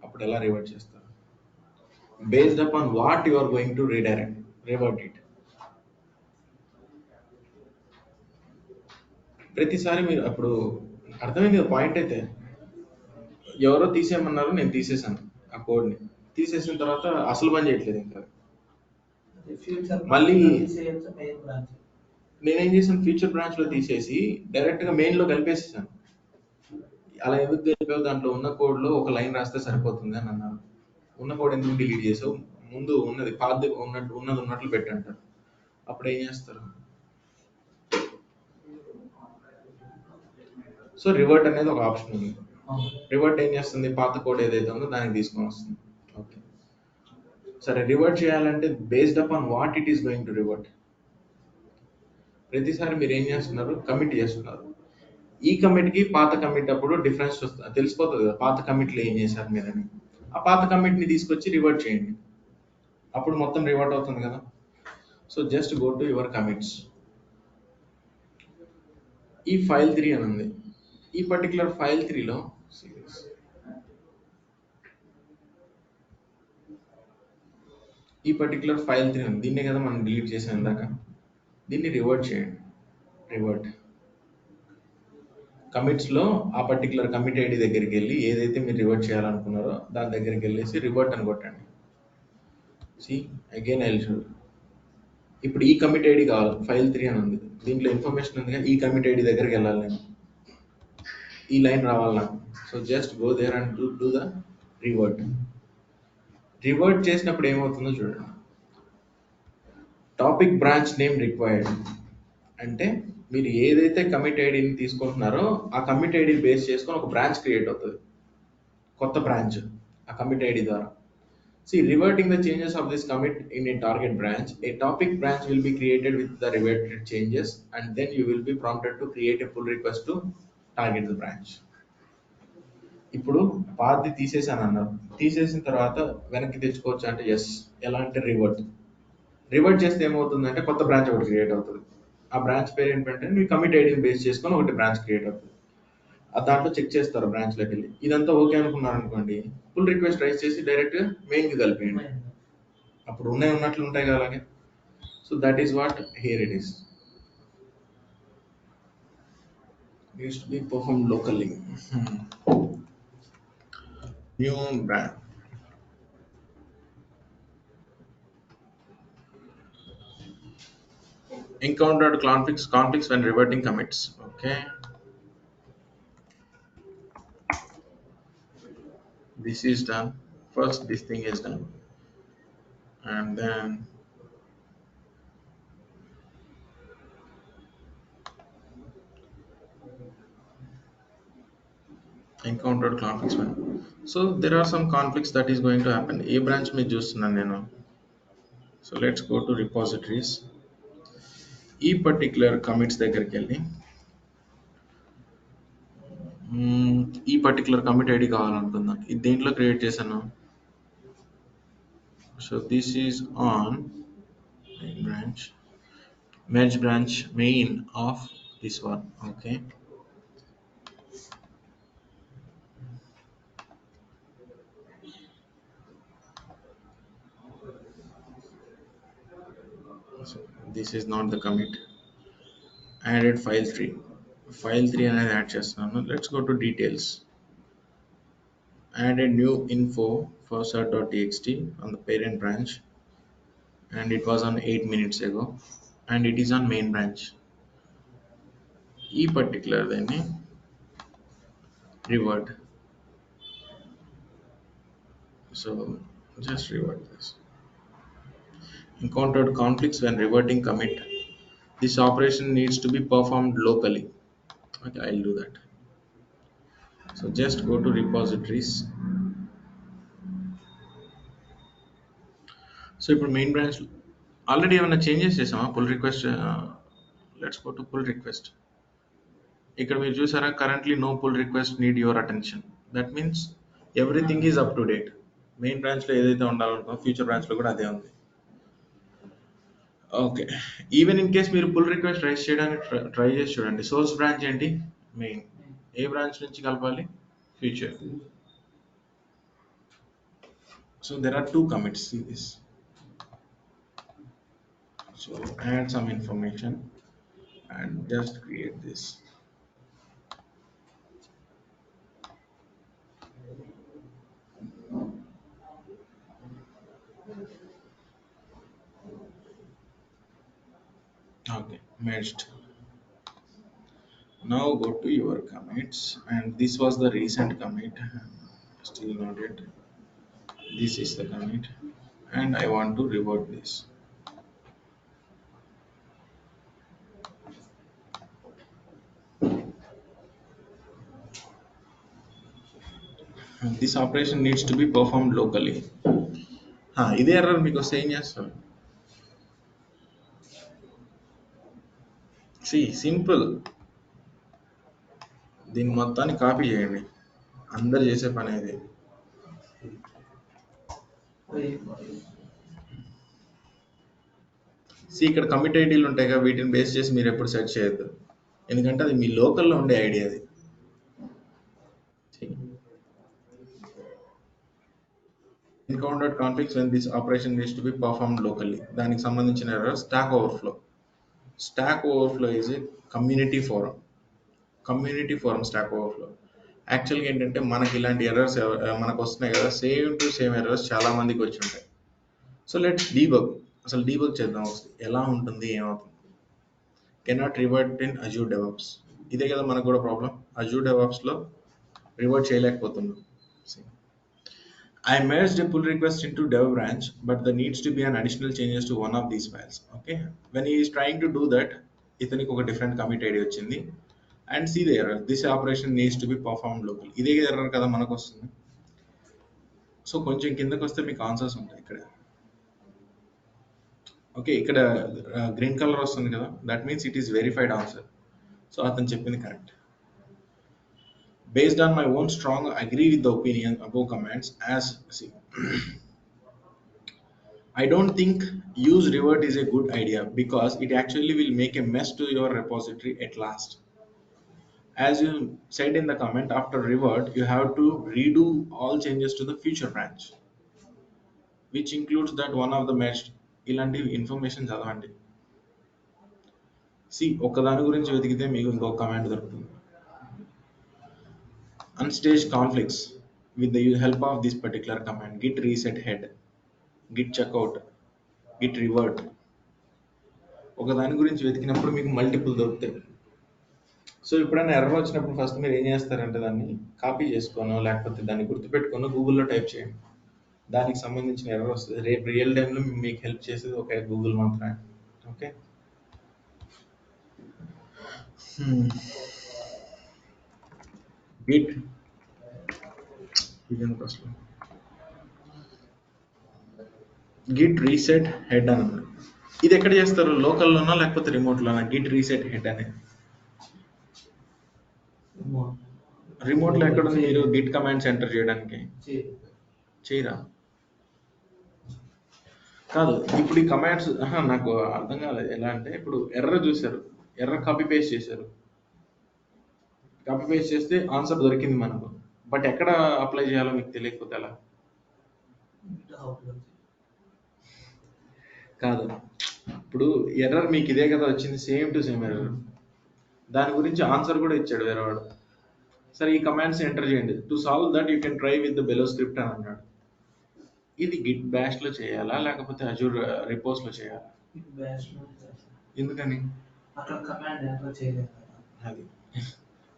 Speaker 2: అప్పుడు ఎలా రివర్ట్ చేస్తారు? Based upon what you are going to redirect, revert it. ప్రతిసారి మీరు అప్పుడు అర్థమైంది కదా పాయింట్. అయితే ఎవరో తీసేయమన్నారు, నేను తీసేసాను ఆ కోడ్ని. తీసేసిన తర్వాత అసలు పని చేయట్లేదు ఇంకా. మళ్ళీ నేనేం చేశాను? ఫ్యూచర్ బ్రాంచ్లో తీసేసి డైరెక్ట్గా మెయిన్లో కలిపేసేసాను. అలా ఎందుకు కలిపావు? దాంట్లో ఉన్న కోడ్లో ఒక లైన్ రాస్తే సరిపోతుంది అని అన్నారు. ఉన్న కోడ్ ఎందుకు డిలీట్ చేసావు? ముందు ఉన్నది పాత ఉన్నట్లు పెట్టంటారు. అప్పుడు ఏం చేస్తారు? సో రివర్ట్ అనేది ఒక ఆప్షన్ ఉంది. రివర్ట్ ఏం చేస్తుంది? పాత కోడ్ ఏదైతే ఉందో దానికి తీసుకొని వస్తుంది. ఓకే, సరే, రివర్ట్ చేయాలంటే based upon what it is going to revert. ప్రతిసారి మీరు ఏం చేస్తున్నారు? కమిట్ చేస్తున్నారు. ఈ కమిట్కి పాత కమిట్ అప్పుడు డిఫరెన్స్ తెలిసిపోతుంది కదా, పాత కమిట్లో ఏం చేశారు మీరని. ఆ పాత కమిట్ని తీసుకొచ్చి రివర్ట్ చేయండి, అప్పుడు మొత్తం రివర్ట్ అవుతుంది కదా. So just go to your commits. ఈ ఫైల్ 3 అని ఉంది. ఈ పర్టికులర్ ఫైల్ 3లో ఈ పర్టికులర్ ఫైల్ 3 ఉంది. దీన్నే కదా మనం డిలీట్ చేసాం ఇందాక. దీన్ని రివర్ట్ చేయండి. రివర్ట్ కమిట్స్లో ఆ పర్టికులర్ కమిట్ ఐడి దగ్గరికి వెళ్ళి ఏదైతే మీరు రివర్ట్ చేయాలనుకున్నారో దాని దగ్గరికి వెళ్ళేసి రివర్ట్ అని కొట్టండి. See again I will show. ఇప్పుడు ఈ కమిట్ ఐడి కావాలి, ఫైల్ 3 అని ఉంది. దీంట్లో ఇన్ఫర్మేషన్ ఉంది. ఈ కమిట్ ఐడి దగ్గరికి వెళ్ళాలి నేను, ఈ లైన్ రావాలి నాకు. So just go there and do the revert. Revert చేసినప్పుడు ఏమవుతుందో చూడండి. టాపిక్ బ్రాంచ్ నేమ్ రిక్వైర్డ్ అంటే మీరు ఏదైతే కమిట్ ఐడిని తీసుకుంటున్నారో ఆ కమిట్ ఐడి బేస్ చేసుకొని ఒక బ్రాంచ్ క్రియేట్ అవుతుంది, కొత్త బ్రాంచ్ ఆ కమిట్ ఐడి ద్వారా. See, reverting the changes of this commit in a target branch, a topic branch will be created with the reverted changes and then you will be prompted to create a pull request to target the branch. ఇప్పుడు పాతది తీసేసాను అన్నారు. తీసేసిన తర్వాత వెనక్కి తెచ్చుకోవచ్చు అంటే yes. ఎలా అంటే రివర్ట్ చేస్తే ఏమవుతుందంటే కొత్త బ్రాంచ్ ఒకటి క్రియేట్ అవుతుంది. ఆ బ్రాంచ్ పేరు ఏంటంటే మీ కమిట్ ఐడిని బేస్ చేసుకొని ఒకటి బ్రాంచ్ క్రియేట్ అవుతుంది. దాంట్లో చెక్ చేస్తారు బ్రాంచ్లోకి వెళ్ళి. ఇదంతా ఓకే అనుకున్నారు అనుకోండి, పుల్ రిక్వెస్ట్ రైజ్ చేసి డైరెక్ట్గా మెయిన్కి కలిపేయండి. అప్పుడు ఉన్నట్లు ఉంటాయి కదా అలాగే. So that is what here it is. Needs to be performed locally. New brand. Encountered conflicts when reverting commits. Okay. this is done. First this thing is done, and then encountered conflicts when. So there are some conflicts that is going to happen. A branch may చూస్తున్నాను నేను. So let's go to repositories. ఈ particular commits దగ్గరికి వెళ్ళి ఈ particular commit ID కావాలనుకుందాం. ఇది దేంట్లో create చేశాను. So this is on main branch, merge branch main of this one. Okay, so this is not the commit. Added file 3 అనేది add చేస్తున్నాను. Let's go to details. Added new info for cert.txt on the parent branch, and it was on 8 minutes ago, and it is on main branch. ఈ particular దాన్ని revert. So just revert this. Encountered conflicts when reverting commit. This operation needs to be performed locally. Okay, I'll do that. So just go to repositories. So ఇప్పుడు main branch already ఏమైనా changes చేసామా pull request. Let's go to pull request. ఇక్కడ మీరు చూసారా, currently no pull request need your attention. That means everything is up to date. Main బ్రాంచ్లో ఏదైతే ఉండాలనుకో future బ్రాంచ్లో కూడా అదే ఉంది. ఓకే, ఈవెన్ ఇన్ కేస్ మీరు పుల్ రిక్వెస్ట్ రైజ్ చేయడానికి ట్రై చేసి చూడండి. సోర్స్ బ్రాంచ్ ఏంటి, మెయిన్. ఏ బ్రాంచ్ నుంచి కలపాలి, future. So there are 2 commits. See this. So add some information and just create this. Okay, merged. Now go to your commits, and this was the recent commit. Still not yet. This is the commit, and I want to revert this. This operation needs to be performed locally. ఇదే error మీకు వస్తే ఏం చేస్తారు. Simple. దీన్ని మొత్తాన్ని copy చేయండి. అందరు చేసే పని ఇది. ఇక్కడ కమిట్ ఐడీలు ఉంటాయి కదా, వీటిని బేస్ చేసి మీరు ఎప్పుడు సెర్చ్ చేయొద్దు, ఎందుకంటే అది మీ లోకల్లో ఉండే ఐడి. అది encountered conflicts when this operation needs to be performed locally. దానికి సంబంధించిన error stock overflow. Stock overflow is a community forum stock overflow. యాక్చువల్గా ఏంటంటే మనకి ఇలాంటి ఎర్రర్స్ మనకు వస్తున్నాయి కదా, సేమ్ టు సేమ్ ఎర్రర్స్ చాలా మందికి వచ్చి ఉంటాయి. So let's debug. అసలు డీబగ్ చేద్దాం, ఎలా ఉంటుంది, ఏమవుతుంది. Cannot revert in Azure DevOps. ఇదే కదా మనకు కూడా ప్రాబ్లం. అజూర్ డెవాప్స్లో రివర్ట్ చేయలేకపోతున్నాం. I merged a pull request into dev branch, but there needs to be an additional changes to one of these files. Okay, when he is trying to do that, ఇతనికి ఒక different commit ID వచ్చింది, and see the error. This operation needs to be performed locally. ఇదే error కదా మనకు వస్తుంది. So కొంచెం కిందకు వస్తే మీకు ఆన్సర్స్ ఉంటాయి ఇక్కడ. ఓకే, ఇక్కడ గ్రీన్ కలర్ వస్తుంది కదా, that means it is verified answer. So అతను చెప్పింది correct. Based on my own strong agree with the opinion above comments as see. I don't think use revert is a good idea because it actually will make a mess to your repository at last. As you said in the comment, after revert you have to redo all changes to the future branch, which includes that one of the merged. ఇలాంటి information చదవండి. ఒకదాని గురించి వెతికితే మీకు ఇంకొక command దొరుకుతుంది. Unstaged conflicts with the help of this particular command: git reset head, git checkout, git revert. ఒక దాని గురించి వెతికినప్పుడు మీకు మల్టిపుల్ దొరుకుతాయి. సో ఎప్పుడైనా ఎర్రర్ వచ్చినప్పుడు ఫస్ట్ మీరు ఏం చేస్తారంటే దాన్ని కాపీ చేసుకోనో లేకపోతే దాన్ని గుర్తుపెట్టుకోనో గూగుల్‌లో టైప్ చేయండి. దానికి సంబంధించిన ఎర్రర్ వస్తది. రేపు రియల్ టైమ్‌లో మీకు హెల్ప్ చేసేది ఒక గూగుల్ మాత్రమే. ఓకే. గిట్ ఇదెందుకు అసలు గిట్ రీసెట్ హెడ్ అని ఉంది. ఇది ఎక్కడ చేస్తారు? లోకల్‌లోనా లేకపోతే రిమోట్‌లోనా? గిట్ రీసెట్ హెడ్ అనేది. రిమోట్‌లో ఎక్కడుంది మీరు గిట్ కమాండ్స్ ఎంటర్ చేయడానికి? చేయరా? కాదు. ఇప్పుడు ఈ కమాండ్స్ నాకు అర్థం కాలేదు. ఎలా అంటే ఇప్పుడు ఎర్రర్ చూసారు. ఎర్రర్ కాపీ పేస్ట్ చేశారు. కాపీ పేస్ట్ చేస్తే ఆన్సర్ దొరికింది మనకు. బట్ ఎక్కడ అప్లై చేయాలో మీకు తెలియకపోతే ఎలా? కాదు. ఇప్పుడు ఎర్రర్ మీకు ఇదే కదా వచ్చింది. Same to same error. దాని గురించి ఆన్సర్ కూడా ఇచ్చాడు వేరేవాడు. సరే ఈ కమాండ్స్ ఎంటర్ చేయండి. To solve that you can try with the below script అని అన్నాడు. ఇది గిట్ బ్యాష్ లో చేయాలా లేకపోతే అజూర్ రిపోస్ లో చేయాలా? ఎందుకని? అది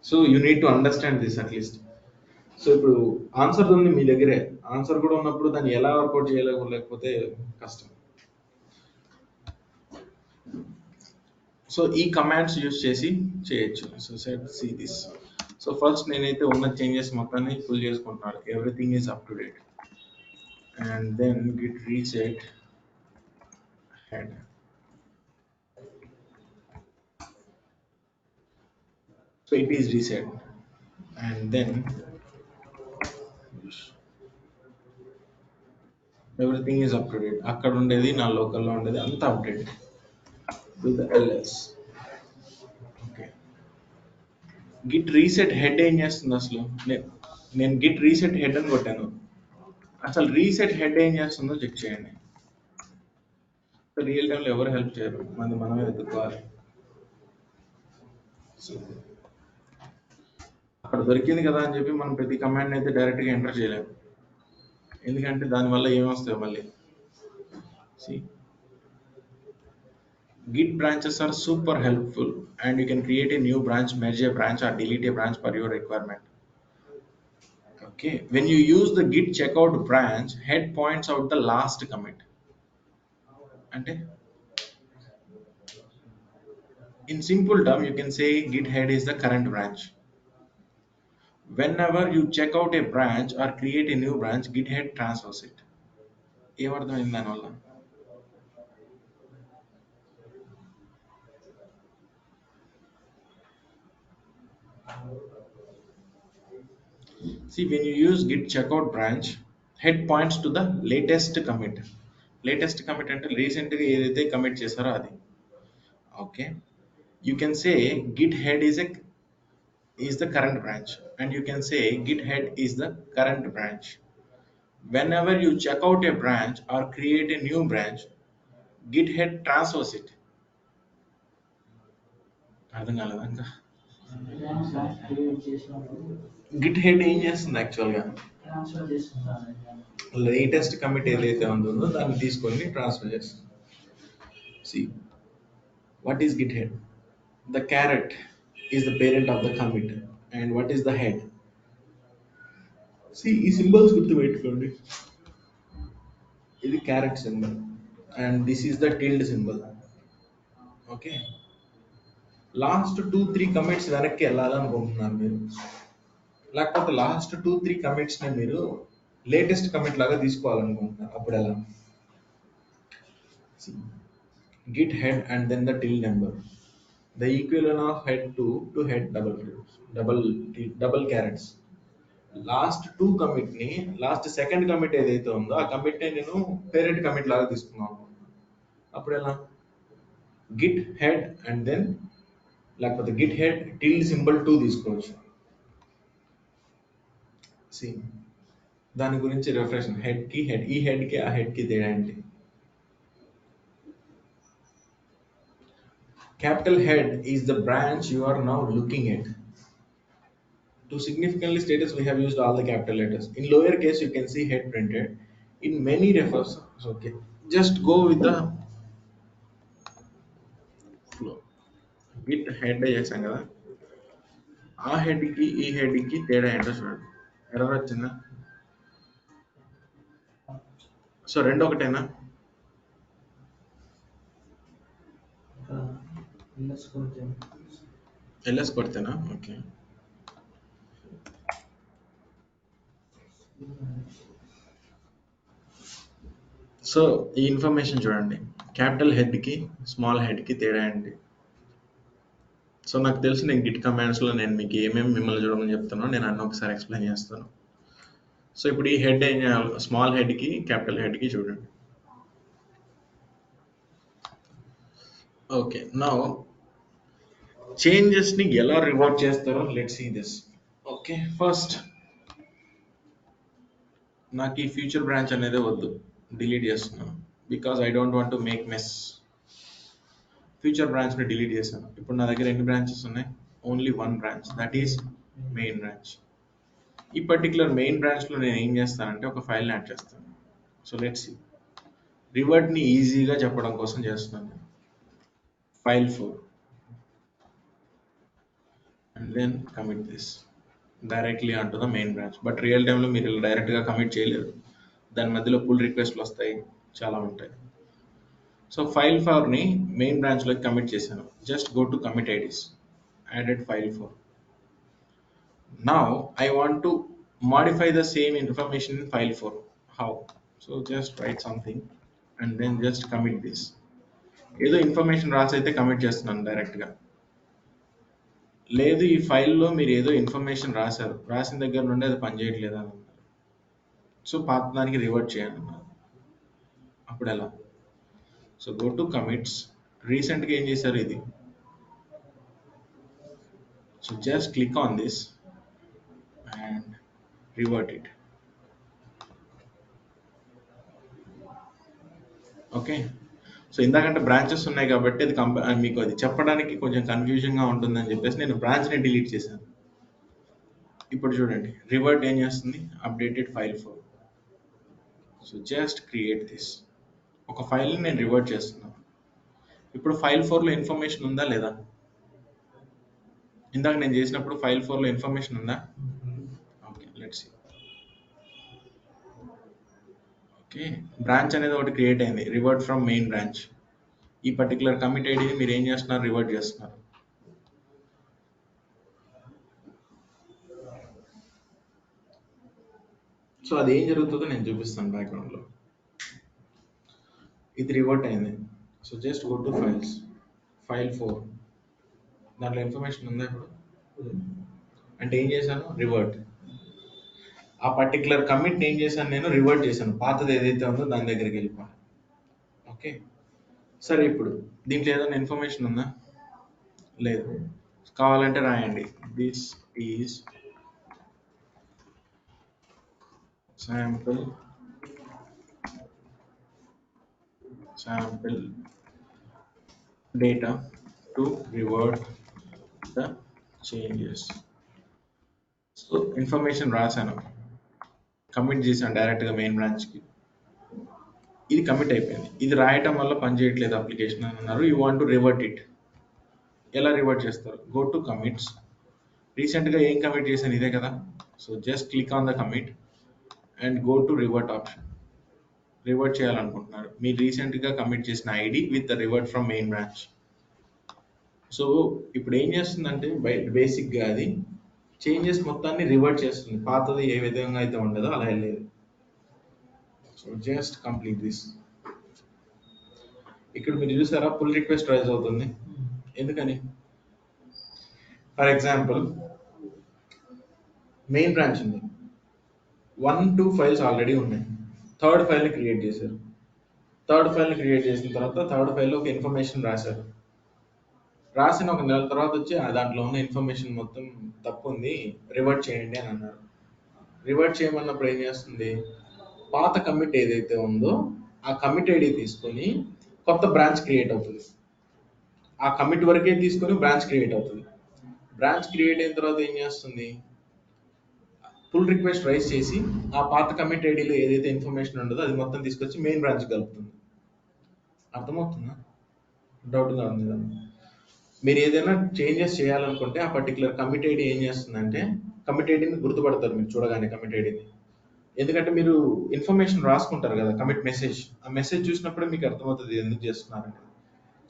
Speaker 2: so you need to understand this at least. So ఇప్పుడు ఆన్సర్ ఉంది మీ దగ్గరే. ఆన్సర్ కూడా ఉన్నప్పుడు దాన్ని ఎలా వర్కౌట్ చేయలేకపోతే కష్టం. సో ఈ కమాండ్స్ యూస్ చేసి చేయొచ్చు. So set see this. So first నేనైతే ఉన్న చేంజెస్ మొత్తాన్ని ఫుల్ చేసుకుంటున్నాను. Everything is up to date. And then git reset head. So it is reset. And then everything is up to date. అక్కడ ఉండేది నా లోకల్లో ఉండేది అంతా update with LS. Okay. Git reset head ఏం చేస్తుంది అసలు? నేను గిట్ రీసెట్ హెడ్ అని కొట్టాను. అసలు రీసెట్ హెడ్ ఏం చేస్తుందో చెక్ చేయండి. రియల్ టైంలో ఎవరు హెల్ప్ చేయరు, మనమే వెతుక్కోవాలి. అక్కడ దొరికింది కదా అని చెప్పి మనం ప్రతి కమాండ్ అయితే డైరెక్ట్గా ఎంటర్ చేయలేము. ఎందుకంటే దానివల్ల ఏమొస్తాయో మళ్ళీ. Git branches are super helpful and you can create a new branch, merge a branch or delete a branch per your requirement. Okay, when you use the git checkout branch, head points out the last commit. అంటే in simple term you can say git head is the current branch. Whenever you check out a branch or create a new branch, git head transfers it. ఏమర్థమైంది దానివల్ల? See, when you use git checkout branch, head points to the latest commit. Latest commit అంటే recent గా ఏదైతే commit చేశారో అది. Okay, you can say git head is the current branch, and you can say git head is the current branch. Whenever you check out a branch or create a new branch, git head transfers it. అర్థం కాలేదా ఇంకా? Git head ఏం చేస్తుంది యాక్చువల్గా? Latest commit ఏదైతే ఉంటుందో దాన్ని తీసుకొని ట్రాన్స్ఫర్ చేస్తుంది. See what is git head? The caret is the parent of the commit and what is the head? See ఈ సింబల్స్ గుర్తుపెట్టుకోండి. ఇది caret symbol and this is the tilde symbol. Okay, last 2-3 commits వెనక్కి వెళ్ళాలనుకుంటున్నారు మీరు, లేకపోతే last 2-3 commits ని మీరు latest commit లాగా తీసుకోవాలనుకుంటున్నారు. అప్పుడు ఎలా? Git head and then the tilde number, the equivalent of head to head double carets. Last 2 commit ని, లాస్ట్ సెకండ్ కమిట్ ఏదైతే ఉందో ఆ కమిట్ ని నేను పేరెంట్ కమిట్ లాగా తీసుకున్నాను. అప్పుడు ఎలా? గిట్ హెడ్ అండ్ దెన్ లేకపోతే గిట్ హెడ్ టిల్ సింబల్ 2 తీసుకోవచ్చు. దాని గురించి రిఫ్రెష్. హెడ్ కి హెడ్, ఈ హెడ్ కి ఆ హెడ్ కి తేడా ఏంటి? Capital head is the branch you are now looking at. To significantly state this, we have used all the capital letters. In lower case, you can see head printed. In many refers, okay. Just go with the flow. Git head చేసాం కదా. ఆ హెడ్కి ఈ హెడ్కి తేడా ఏంటో చూడండి. Error వచ్చిందా? So రెండు ఒకటేనా? ఎల్ఎస్ కొడితేనా? ఓకే. సో ఈ ఇన్ఫర్మేషన్ చూడండి, క్యాపిటల్ హెడ్కి స్మాల్ హెడ్కి తేడా ఏంటి? సో నాకు తెలిసి నేను గిట్ కమాండ్స్లో నేను మీకు ఏమేమి మిమ్మల్ని చూడమని చెప్తానో నేను అన్నీ ఒకసారి ఎక్స్ప్లెయిన్ చేస్తాను. సో ఇప్పుడు ఈ హెడ్ ఏం చేయాలి? స్మాల్ హెడ్కి క్యాపిటల్ హెడ్కి చూడండి. ఓకే, నౌ చేంజెస్ని ఎలా రివర్ట్ చేస్తారో let's see this. Okay, first నాకు ఈ ఫ్యూచర్ బ్రాంచ్ అనేది వద్దు, డిలీట్ చేస్తున్నాను. Because I don't want to make mess. Feature బ్రాంచ్ని డిలీట్ చేశాను. ఇప్పుడు నా దగ్గర ఎన్ని బ్రాంచెస్ ఉన్నాయి? Only one branch, that is main branch. ఈ పర్టికులర్ మెయిన్ బ్రాంచ్లో నేను ఏం చేస్తానంటే ఒక ఫైల్ని యాడ్ చేస్తాను. సో లెట్స్ సీ, రివర్ట్ని ఈజీగా చెప్పడం కోసం చేస్తున్నాను. File 4 and then commit this directly onto the main branch. But real టైంలో మీరు ఇలా డైరెక్ట్గా కమిట్ చేయలేరు, దాని మధ్యలో పుల్ రిక్వెస్ట్లు వస్తాయి, చాలా ఉంటాయి. సో ఫైల్ 4ని మెయిన్ బ్రాంచ్లోకి కమిట్ చేశాను. Just go to commit IDs, added file 4. Now I want to modify the same information in file 4. How? So just write something and then just commit this. ఏదో information రాసి అయితే commit చేస్తున్నాను డైరెక్ట్గా. లేదు, ఈ ఫైల్లో మీరు ఏదో ఇన్ఫర్మేషన్ రాశారు, రాసిన దగ్గర నుండి అది పనిచేయట్లేదు అని అన్నారు. సో పాత దానికి రివర్ట్ చేయండి అన్నారు. అప్పుడు ఎలా? సో గో టు కమిట్స్, రీసెంట్గా ఏం చేశారు ఇది. So just click on this and revert it. Okay, so ఇందాకంటే బ్రాంచెస్ ఉన్నాయి కాబట్టి అది మీకు అది చెప్పడానికి కొంచెం కన్ఫ్యూజన్గా ఉంటుందని చెప్పేసి నేను బ్రాంచ్ని డిలీట్ చేశాను. ఇప్పుడు చూడండి, రివర్ట్ ఏం చేస్తుంది? Updated file 4. So just create this. ఒక ఫైల్ని నేను రివర్ట్ చేస్తున్నాను. ఇప్పుడు ఫైల్ 4లో ఇన్ఫర్మేషన్ ఉందా లేదా? ఇందాక నేను చేసినప్పుడు ఫైల్ 4లో ఇన్ఫర్మేషన్ ఉందా? Okay, let's see. Okay, branch అనేది ఒకటి క్రియేట్ అయింది, రివర్ట్ ఫ్రమ్ మెయిన్ బ్రాంచ్. ఈ పర్టికులర్ కమిట్ ఐడిని మీరు ఏం చేస్తున్నారు? రివర్ట్ చేస్తున్నారు. సో అది ఏం జరుగుతుందో నేను చూపిస్తాను బ్యాక్గ్రౌండ్లో. ఇది రివర్ట్ అయింది. So just go to files, file 4. దాంట్లో ఇన్ఫర్మేషన్ ఉందా ఇప్పుడు? అంటే ఏం చేశాను? రివర్ట్. ఆ పర్టికులర్ కమిట్ని ఏం చేశాను? నేను రివర్ట్ చేశాను. పాతది ఏదైతే ఉందో దాని దగ్గరికి వెళ్ళిపోయాను. ఓకే, సరే ఇప్పుడు దీంట్లో ఏదైనా ఇన్ఫర్మేషన్ ఉందా? లేదు. కావాలంటే రాయండి, this is sample data to revert the changes. So information రాశాను, కమిట్ చేశాను డైరెక్ట్గా మెయిన్ బ్రాంచ్కి. ఇది కమిట్ అయిపోయింది. ఇది రాయటం వల్ల పనిచేయట్లేదు అప్లికేషన్ అని అన్నారు. You want to revert it. ఎలా రివర్ట్ చేస్తారు? గో టు కమిట్స్, రీసెంట్గా ఏం కమిట్ చేశాను? ఇదే కదా. So just click on the commit and go to revert option. Revert చేయాలనుకుంటున్నారు మీరు రీసెంట్గా కమిట్ చేసిన ID with revert from main branch. So ఇప్పుడు ఏం చేస్తుందంటే బేసిక్గా అది చేంజెస్ మొత్తాన్ని రివర్ట్ చేస్తుంది. పాతది ఏ విధంగా అయితే ఉండదో అలా వెళ్ళేది. So just complete this. ఇక్కడ మీరు చూసారా, పుల్ రిక్వెస్ట్ రైజ్ అవుతుంది. ఎందుకని? ఫర్ ఎగ్జాంపుల్ మెయిన్ బ్రాంచ్ ఉంది, 1-2 ఫైల్స్ ఆల్రెడీ ఉన్నాయి. థర్డ్ ఫైల్ని క్రియేట్ చేశారు. థర్డ్ ఫైల్ని క్రియేట్ చేసిన తర్వాత థర్డ్ ఫైల్లో ఒక ఇన్ఫర్మేషన్ రాశారు. రాసిన ఒక నెల తర్వాత వచ్చి దాంట్లో ఉన్న ఇన్ఫర్మేషన్ మొత్తం తప్పు ఉంది, రివర్ట్ చేయండి అని అన్నారు. రివర్ట్ చేయమన్నప్పుడు ఏం చేస్తుంది? పాత కమిట్ ఏదైతే ఉందో ఆ కమిట్ ఐడి తీసుకొని కొత్త బ్రాంచ్ క్రియేట్ అవుతుంది. ఆ కమిట్ వరకే తీసుకొని బ్రాంచ్ క్రియేట్ అవుతుంది. బ్రాంచ్ క్రియేట్ అయిన తర్వాత ఏం చేస్తుంది? పుల్ రిక్వెస్ట్ రైజ్ చేసి ఆ పాత కమిట్ ఐడిలో ఏదైతే ఇన్ఫర్మేషన్ ఉండదో అది మొత్తం తీసుకొచ్చి మెయిన్ బ్రాంచ్ కలుపుతుంది. అర్థమవుతుందా? డౌట్గా ఉంది కదా? మీరు ఏదైనా చేంజెస్ చేయాలనుకుంటే ఆ పర్టికులర్ కమిట్ ఐడి ఏం చేస్తుందంటే, కమిట్ ఐడిని గుర్తుపడతారు మీరు చూడగానే కమిట్ ఐడిని. ఎందుకంటే మీరు ఇన్ఫర్మేషన్ రాసుకుంటారు కదా కమిట్ మెసేజ్. ఆ మెసేజ్ చూసినప్పుడే మీకు అర్థమవుతుంది ఎందుకు చేస్తున్నారంటే.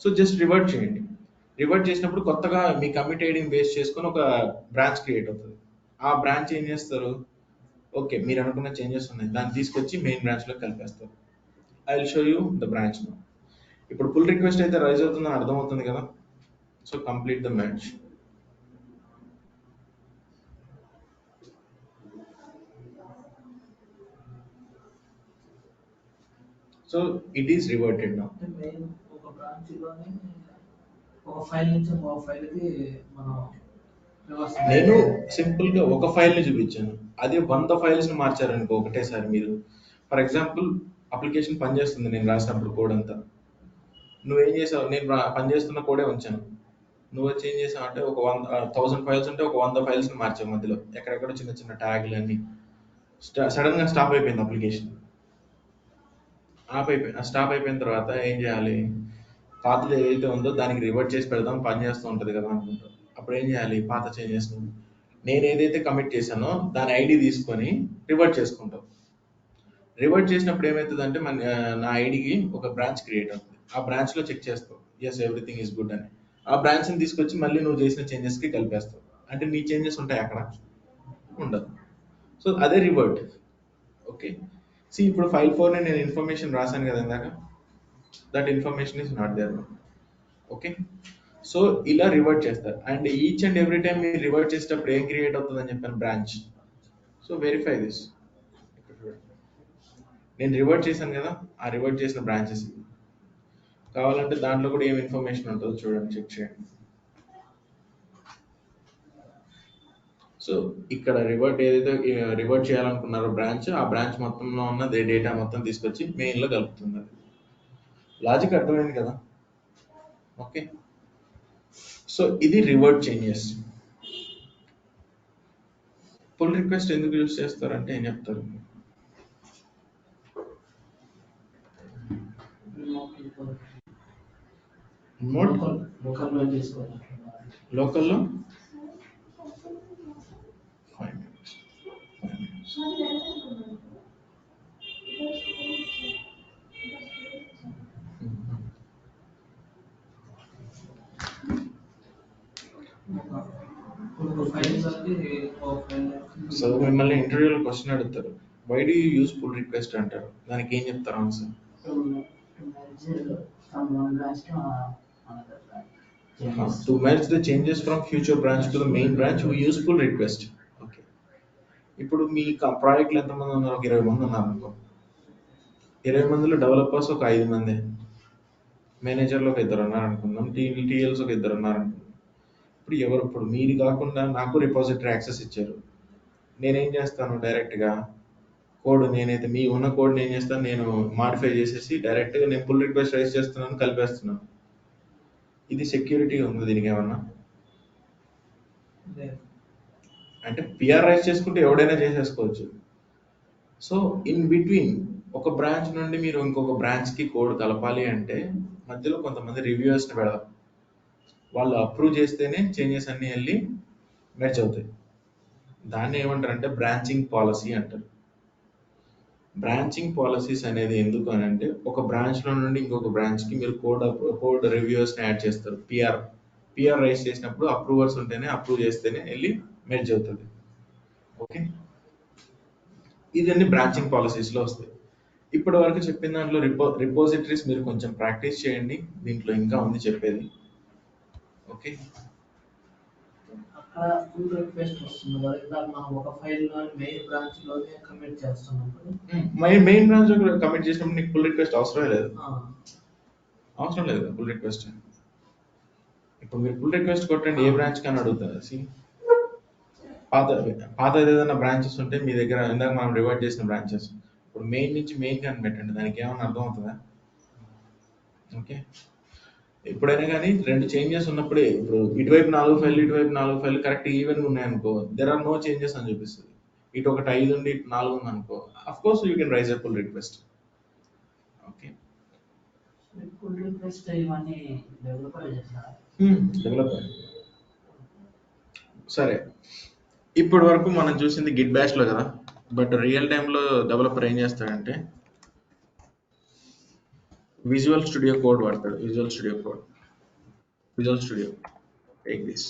Speaker 2: సో జస్ట్ రివర్ట్ చేయండి. రివర్ట్ చేసినప్పుడు కొత్తగా మీ కమిట్ ఐడిని బేస్ చేసుకొని ఒక బ్రాంచ్ క్రియేట్ అవుతుంది. ఆ బ్రాంచ్ ఏం చేస్తారు, ఓకే మీరు అనుకున్న చేంజెస్ ఉన్నాయి దాన్ని తీసుకొచ్చి మెయిన్ బ్రాంచ్లో కలిపేస్తారు. I will show you the branch. ఇప్పుడు పుల్ రిక్వెస్ట్ అయితే రైజ్ అవుతుందని అర్థమవుతుంది కదా. So complete the match. So it is reverted now.
Speaker 3: అంటే మెయిన్ ఒక బ్రాంచ్‌లోని ఒక ఫైల్ నుంచి ఇంకో ఫైల్‌కి మనం రివర్స్
Speaker 2: నేను సింపుల్ గా ఒక ఫైల్ ని చూపించాను. అదే 100 ఫైల్స్ ని మార్చారనుకో ఒకటేసారి మీరు. ఫర్ ఎగ్జాంపుల్ అప్లికేషన్ పనిచేస్తుంది నేను రాసినప్పుడు కోడ్ అంతా. నువ్వేం చేసావు, నేను పనిచేస్తున్న కోడే ఉంచాను. నువ్వు వచ్చి ఏం చేసావు అంటే ఒక 1000 ఫైల్స్ ఉంటే ఒక 100 ఫైల్స్ ని మార్చావు మధ్యలో. ఎక్కడెక్కడ చిన్న చిన్న ట్యాగ్లు అన్ని. సడన్ గా స్టాప్ అయిపోయింది అప్లికేషన్. స్టాప్ అయిపోయిన తర్వాత ఏం చేయాలి, పాతది ఏదైతే ఉందో దానికి రివర్ట్ చేసి పెడదాం పని చేస్తూ ఉంటుంది కదా అనుకుంటాం. అప్పుడు ఏం చేయాలి, పాత చేంజెస్ నేను ఏదైతే కమిట్ చేశానో దాని ఐడి తీసుకొని రివర్ట్ చేసుకుంటాం. రివర్ట్ చేసినప్పుడు ఏమవుతుందంటే నా ఐడికి ఒక బ్రాంచ్ క్రియేట్ అవుతుంది. ఆ బ్రాంచ్ లో చెక్ చేస్తావు ఎస్ ఎవ్రీథింగ్ ఈస్ గుడ్ అని. ఆ బ్రాంచ్ ని తీసుకొచ్చి మళ్ళీ నువ్వు చేసిన చేంజెస్ కి కలిపేస్తావు. అంటే నీ చేంజెస్ ఉంటాయి అక్కడ ఉండదు. సో అదే రివర్ట్. ఓకే సి ఇప్పుడు ఫైల్ 4 ని నేను ఇన్ఫర్మేషన్ రాశాను కదా ఇందాక, that information is not there. Okay so ఇలా రివర్ట్ చేస్తారు. And each and every time మీరు రివర్ట్ చేసేటప్పుడు ఏం క్రియేట్ అవుతుందని చెప్పాను, బ్రాంచ్. So verify this. నేను రివర్ట్ చేశాను కదా, ఆ రివర్ట్ చేసిన బ్రాంచెస్ కావాలంటే దాంట్లో కూడా ఏం ఇన్ఫర్మేషన్ ఉంటుందో చూడండి, చెక్ చేయండి. సో ఇక్కడ రివర్ట్ ఏదైతే రివర్ట్ చేయాలనుకున్నారో బ్రాంచ్, ఆ బ్రాంచ్ మొత్తంలో ఉన్న డేటా మొత్తం తీసుకొచ్చి మెయిన్ లో కలుపుతుంది. అది లాజిక్ అర్థమైంది కదా. ఓకే సో ఇది రివర్ట్ చేంజెస్. పుల్ రిక్వెస్ట్ ఎందుకు యూజ్ చేస్తారంటే ఏం చెప్తారు,
Speaker 3: లోకల్లో చేసుకోవాలి.
Speaker 2: లోకల్లో 5 minutes. సో మిమ్మల్ని ఇంటర్వ్యూలో క్వశ్చన్ అడుగుతారు, why do you use pull request అంటారు, దానికి ఏం చెప్తారు answer? To merge the changes from future branch to the main branch, we use pull request. Okay. ఇప్పుడు మీ ప్రాజెక్ట్లో ఎంతమంది ఉన్నారు, ఒక 20 మంది ఉన్నారు అనుకో. 20 మందిలో డెవలపర్స్ ఒక 5 మంది, మేనేజర్లు ఒక 2 ఉన్నారు అనుకుందాం, టీఎల్స్ ఒక 2 ఉన్నారు అనుకుందాం. ఇప్పుడు మీది కాకుండా నాకు రిపాజిటరీ యాక్సెస్ ఇచ్చారు. నేనేం చేస్తాను, డైరెక్ట్గా కోడ్ నేనైతే మీ ఉన్న కోడ్ నేను చేస్తాను, నేను మాడిఫై చేసేసి డైరెక్ట్గా నేను పుల్ రిక్వెస్ట్ రైజ్ చేస్తున్నాను, కలిపేస్తున్నాను. ఇది సెక్యూరిటీ ఉంది దీనికి ఏమన్నా అంటే పిఆర్ రైజ్ చేసుకుంటే ఎవడైనా చేసేసుకోవచ్చు. సో ఇన్ బిట్వీన్ ఒక బ్రాంచ్ నుండి మీరు ఇంకొక బ్రాంచ్కి కోడ్ కలపాలి అంటే మధ్యలో కొంతమంది రివ్యూవర్స్ని పెడదాం. వాళ్ళు అప్రూవ్ చేస్తేనే చేంజెస్ అన్నీ వెళ్ళి మెర్జ్ అవుతాయి. దాన్ని ఏమంటారు అంటే బ్రాంచింగ్ పాలసీ అంటారు. బ్రాంచింగ్ పాలసీస్ అనేది ఎందుకు అని అంటే, ఒక బ్రాంచ్లో నుండి ఇంకొక బ్రాంచ్కి మీరు కోడ్ రివ్యూవర్స్ని యాడ్ చేస్తారు. పిఆర్ రైజ్ చేసినప్పుడు అప్రూవర్స్ ఉంటేనే, అప్రూవ్ చేస్తేనే వెళ్ళి మెర్జ్ అవుతుంది. ఓకే ఇదన్నీ బ్రాంచింగ్ పాలసీస్లో వస్తాయి. ఇప్పటి వరకు చెప్పిన దాంట్లో రిపోజిటరీస్ మీరు కొంచెం ప్రాక్టీస్ చేయండి, దీంట్లో ఇంకా ఉంది చెప్పేది. ఓకే
Speaker 3: అక్కడ పుల్ రిక్వెస్ట్ వస్తుంది కదా, ఇందాక మనం ఒక ఫైల్ మెయిన్ బ్రాంచ్ లోనే కమిట్ చేస్తున్నప్పుడు
Speaker 2: మెయిన్ బ్రాంచ్ కమిట్ చేసినప్పుడు నీకు పుల్ రిక్వెస్ట్ అవసరం లేదు పుల్ రిక్వెస్ట్. ఇప్పుడు మీరు పుల్ రిక్వెస్ట్ కొట్టండి, ఏ బ్రాంచ్ కానీ అడుగుతుంది. పాత ఏదైనా బ్రాంచెస్ ఉంటే మీ దగ్గర ఇందాక మనం రివర్ట్ చేసిన బ్రాంచెస్, ఇప్పుడు మెయిన్ నుంచి మెయిన్ కానీ పెట్టండి, దానికి ఏమైనా అర్థం అవుతుందా? ఓకే ఎప్పుడైనా కానీ 2 చేంజెస్ ఉన్నప్పుడే, ఇప్పుడు ఇటువైపు 4 ఫైల్ ఇటువైపు 4 ఫైల్ కరెక్ట్ ఈవెన్ ఉన్నాయనుకో, దెర్ ఆర్ నో చేంజెస్ అని చూపిస్తుంది. ఇటు ఒకటి 5 ఉండి ఇటు 4 ఉంది అనుకో, of course you can raise a pull request. Okay
Speaker 3: pull request ఇవన్నీ డెవలపర్ చేస్తారా?
Speaker 2: డెవలపర్. సరే, ఇప్పటి వరకు మనం చూసింది గిట్ బ్యాష్లో కదా, బట్ రియల్ టైంలో డెవలపర్ ఏం చేస్తాడంటే విజువల్ స్టూడియో కోడ్ వాడతాడు. Visual studio take this.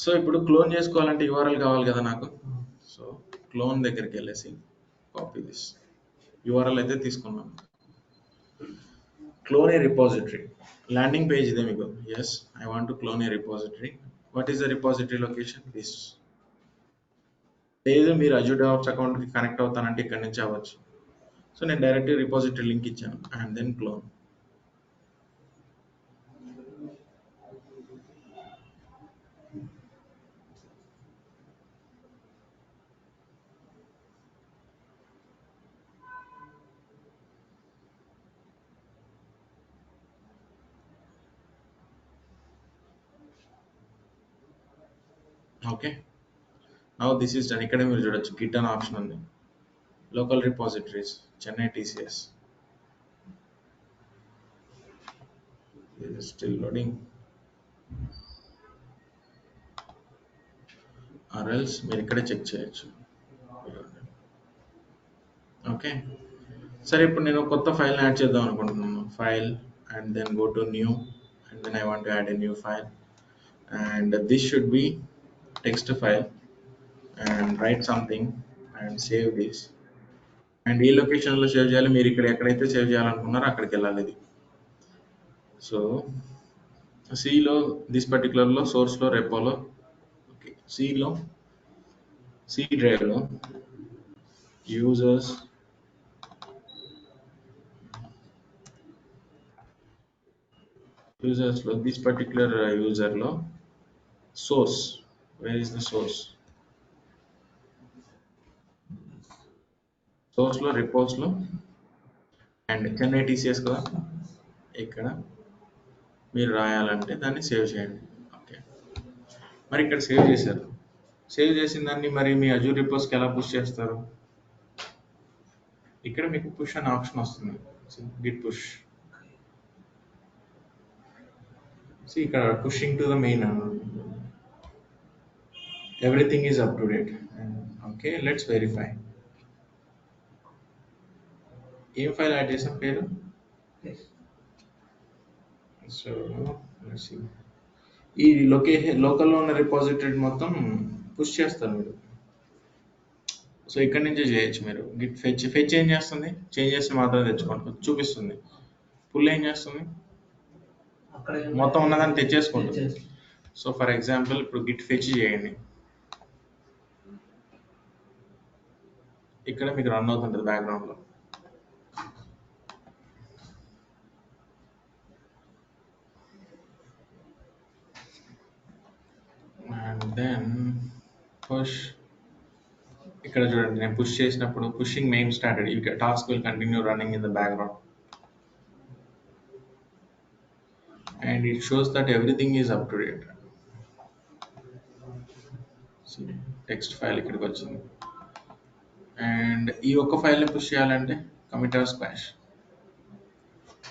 Speaker 2: So ఇప్పుడు క్లోన్ చేసుకోవాలంటే యూఆర్ఎల్ కావాలి కదా నాకు. సో క్లోన్ దగ్గరికి వెళ్ళేసి కాపీ దిస్ యూఆర్ఎల్ అయితే తీసుకున్నాను. Clone a repository, landing page ఇదే మీకు. Yes, I want to clone a repository. What is the repository location? This. లేదు మీరు అజూర్ డెవాప్స్ అకౌంట్కి కనెక్ట్ అవుతానంటే ఇక్కడ నుంచి అవ్వచ్చు. సో నేను డైరెక్ట్ రిపాజిటరీ లింక్ ఇచ్చాను and then clone. Okay, now this is done. ఇక్కడ మీరు చూడొచ్చు గిట్ అనే ఆప్షన్ ఉంది. Local repositories Chennai TCS. Still loading. Or else మీరు ఇక్కడే చెక్ చేయొచ్చు. ఓకే, సరే ఇప్పుడు నేను కొత్త ఫైల్ని యాడ్ చేద్దాం అనుకుంటున్నాను. File and then go to new and then I want to add a new file and this should be text file and write something and save this. And ఈ లొకేషన్లో సేవ్ చేయాలి. మీరు ఇక్కడ ఎక్కడైతే సేవ్ చేయాలనుకున్నారో అక్కడికి వెళ్ళాలి ఇది. సో సిలో దిస్ పర్టికులర్లో సోర్స్లో రెపోలో, ఓకే, సిలో సి డ్రైవ్లో యూజర్స్లో దిస్ పర్టికులర్ యూజర్లో source, where is the source? సోర్స్లో రిపోర్ట్స్లో అండ్ చెన్నై టీసీఎస్ కదా, ఇక్కడ మీరు రాయాలంటే దాన్ని సేవ్ చేయండి. ఓకే, మరి ఇక్కడ సేవ్ చేశారు. సేవ్ చేసిన దాన్ని మరి మీ అజూర్ రిపోర్ట్స్కి ఎలా పుష్ చేస్తారు? ఇక్కడ మీకు పుష్ అనే ఆప్షన్ వస్తుంది. Git push. ఇక్కడ pushing to the main everything is up to date. Okay, let's verify. ఏం ఫైల్ యాడ్ చేసాం పేరు? సో ఈ లోకల్లో ఉన్న రిపాజిటరీ మొత్తం పుష్ చేస్తారు మీరు. సో ఇక్కడ నుంచే చేయొచ్చు మీరు. గిట్ ఫెచ్ ఏం చేస్తుంది? చేంజ్ చేస్తే మాత్రం తెచ్చుకోండి చూపిస్తుంది. పుల్ ఏం చేస్తుంది? మొత్తం ఉన్నదాన్ని తెచ్చేసుకుంటుంది. సో ఫర్ ఎగ్జాంపుల్ ఇప్పుడు గిట్ ఫెచ్ చేయండి. ఇక్కడ మీకు రన్ అవుతుంటుంది బ్యాక్గ్రౌండ్లో. And then push. ఇక్కడ చూడండి, నేను పుష్ చేసినప్పుడు pushing main started. You task will continue running in the background and it shows that everything is up to date. See, text file ఇక్కడికి వచ్చింది. అండ్ ఈ ఒక్క ఫైల్ని పుష్ చేయాలంటే కమిటర్ స్క్వాష్.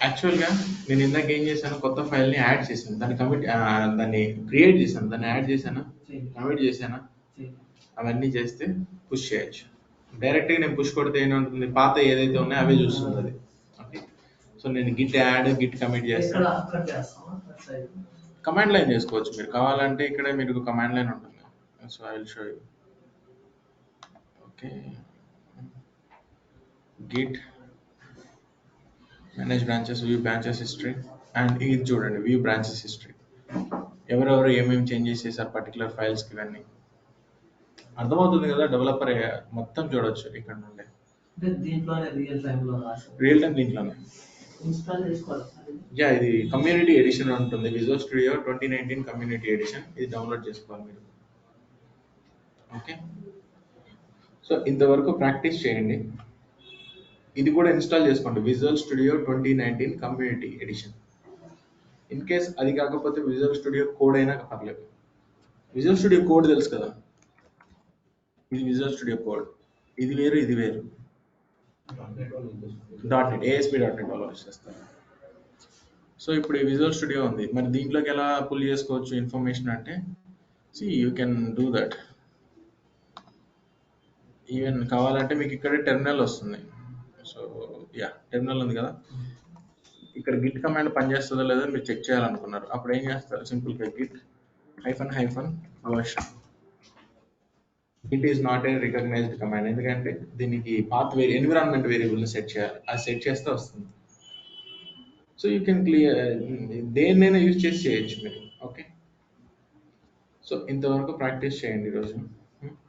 Speaker 2: యాక్చువల్గా నేను ఇందాక ఏం చేశాను, కొత్త ఫైల్ని యాడ్ చేశాను, దాన్ని క్రియేట్ చేశాను, దాన్ని యాడ్ చేశాను, కమిట్ చేశాను, అవన్నీ చేస్తే పుష్ చేయొచ్చు. డైరెక్ట్గా నేను పుష్ కొడితే ఏముంటుంది, పాత ఏదైతే ఉన్నాయో అవే చూస్తుంది అది. ఓకే, సో నేను గిట్ యాడ్ గిట్ కమిట్ చేస్తాను. కమాండ్ లైన్ చేసుకోవచ్చు మీరు కావాలంటే. ఇక్కడ మీకు కమాండ్ లైన్ ఉంటుంది. So I will show you. Okay, Git manage branches, view branches history. And ఇది చూడండి, వ్యూ బ్రాంచెస్ హిస్టరీ. ఎవరెవరు ఏమేమి చేంజెస్ చేశారు పర్టికులర్ ఫైల్స్కి, ఇవన్నీ అర్థమవుతుంది కదా. డెవలపర్ మొత్తం చూడొచ్చు ఇక్కడ నుండి. రియల్ టైం దీంట్లోనే. యా, ఇది కమ్యూనిటీ ఎడిషన్ ఉంటుంది. Visual Studio 2019 community edition. ఇది డౌన్లోడ్ చేసుకోవాలి మీరు. ఓకే, సో ఇంతవరకు ప్రాక్టీస్ చేయండి. ఇది కూడా ఇన్స్టాల్ చేసుకోండి, Visual Studio 2019 community edition. In case అది కాకపోతే విజువల్ స్టూడియో కోడ్ అయినా పర్లేదు. విజువల్ స్టూడియో కోడ్ తెలుసు కదా, ఇది విజువల్ స్టూడియో కోడ్. ఇది వేరు, ఇది వేరు. .NET ASP.NET వాళ్ళు చేస్తారు. సో ఇప్పుడు ఈ విజువల్ స్టూడియో ఉంది, మరి దీంట్లోకి ఎలా పుల్ చేసుకోవచ్చు ఇన్ఫర్మేషన్ అంటే, you can do that. Even కావాలంటే మీకు ఇక్కడ టెర్మినల్ వస్తుంది. సో టెర్మినల్ ఉంది కదా, ఇక్కడ గిట్ కమాండ్ పనిచేస్తుందో లేదో మీరు చెక్ చేయాలనుకున్నారు, అప్పుడు ఏం చేస్తారు, సింపుల్గా git ---- version. It is not a recognised command, ఎందుకంటే దీనికి పాత్ ఎన్విరాన్మెంట్ వేరియబుల్ని సెట్ చేయాలి, అది సెట్ చేస్తే వస్తుంది. సో యూ కెన్ క్లియర్, దేన్నైనా యూజ్ చేసి చేయొచ్చు మీరు. ఓకే, సో ఇంతవరకు ప్రాక్టీస్ చేయండి ఈరోజు.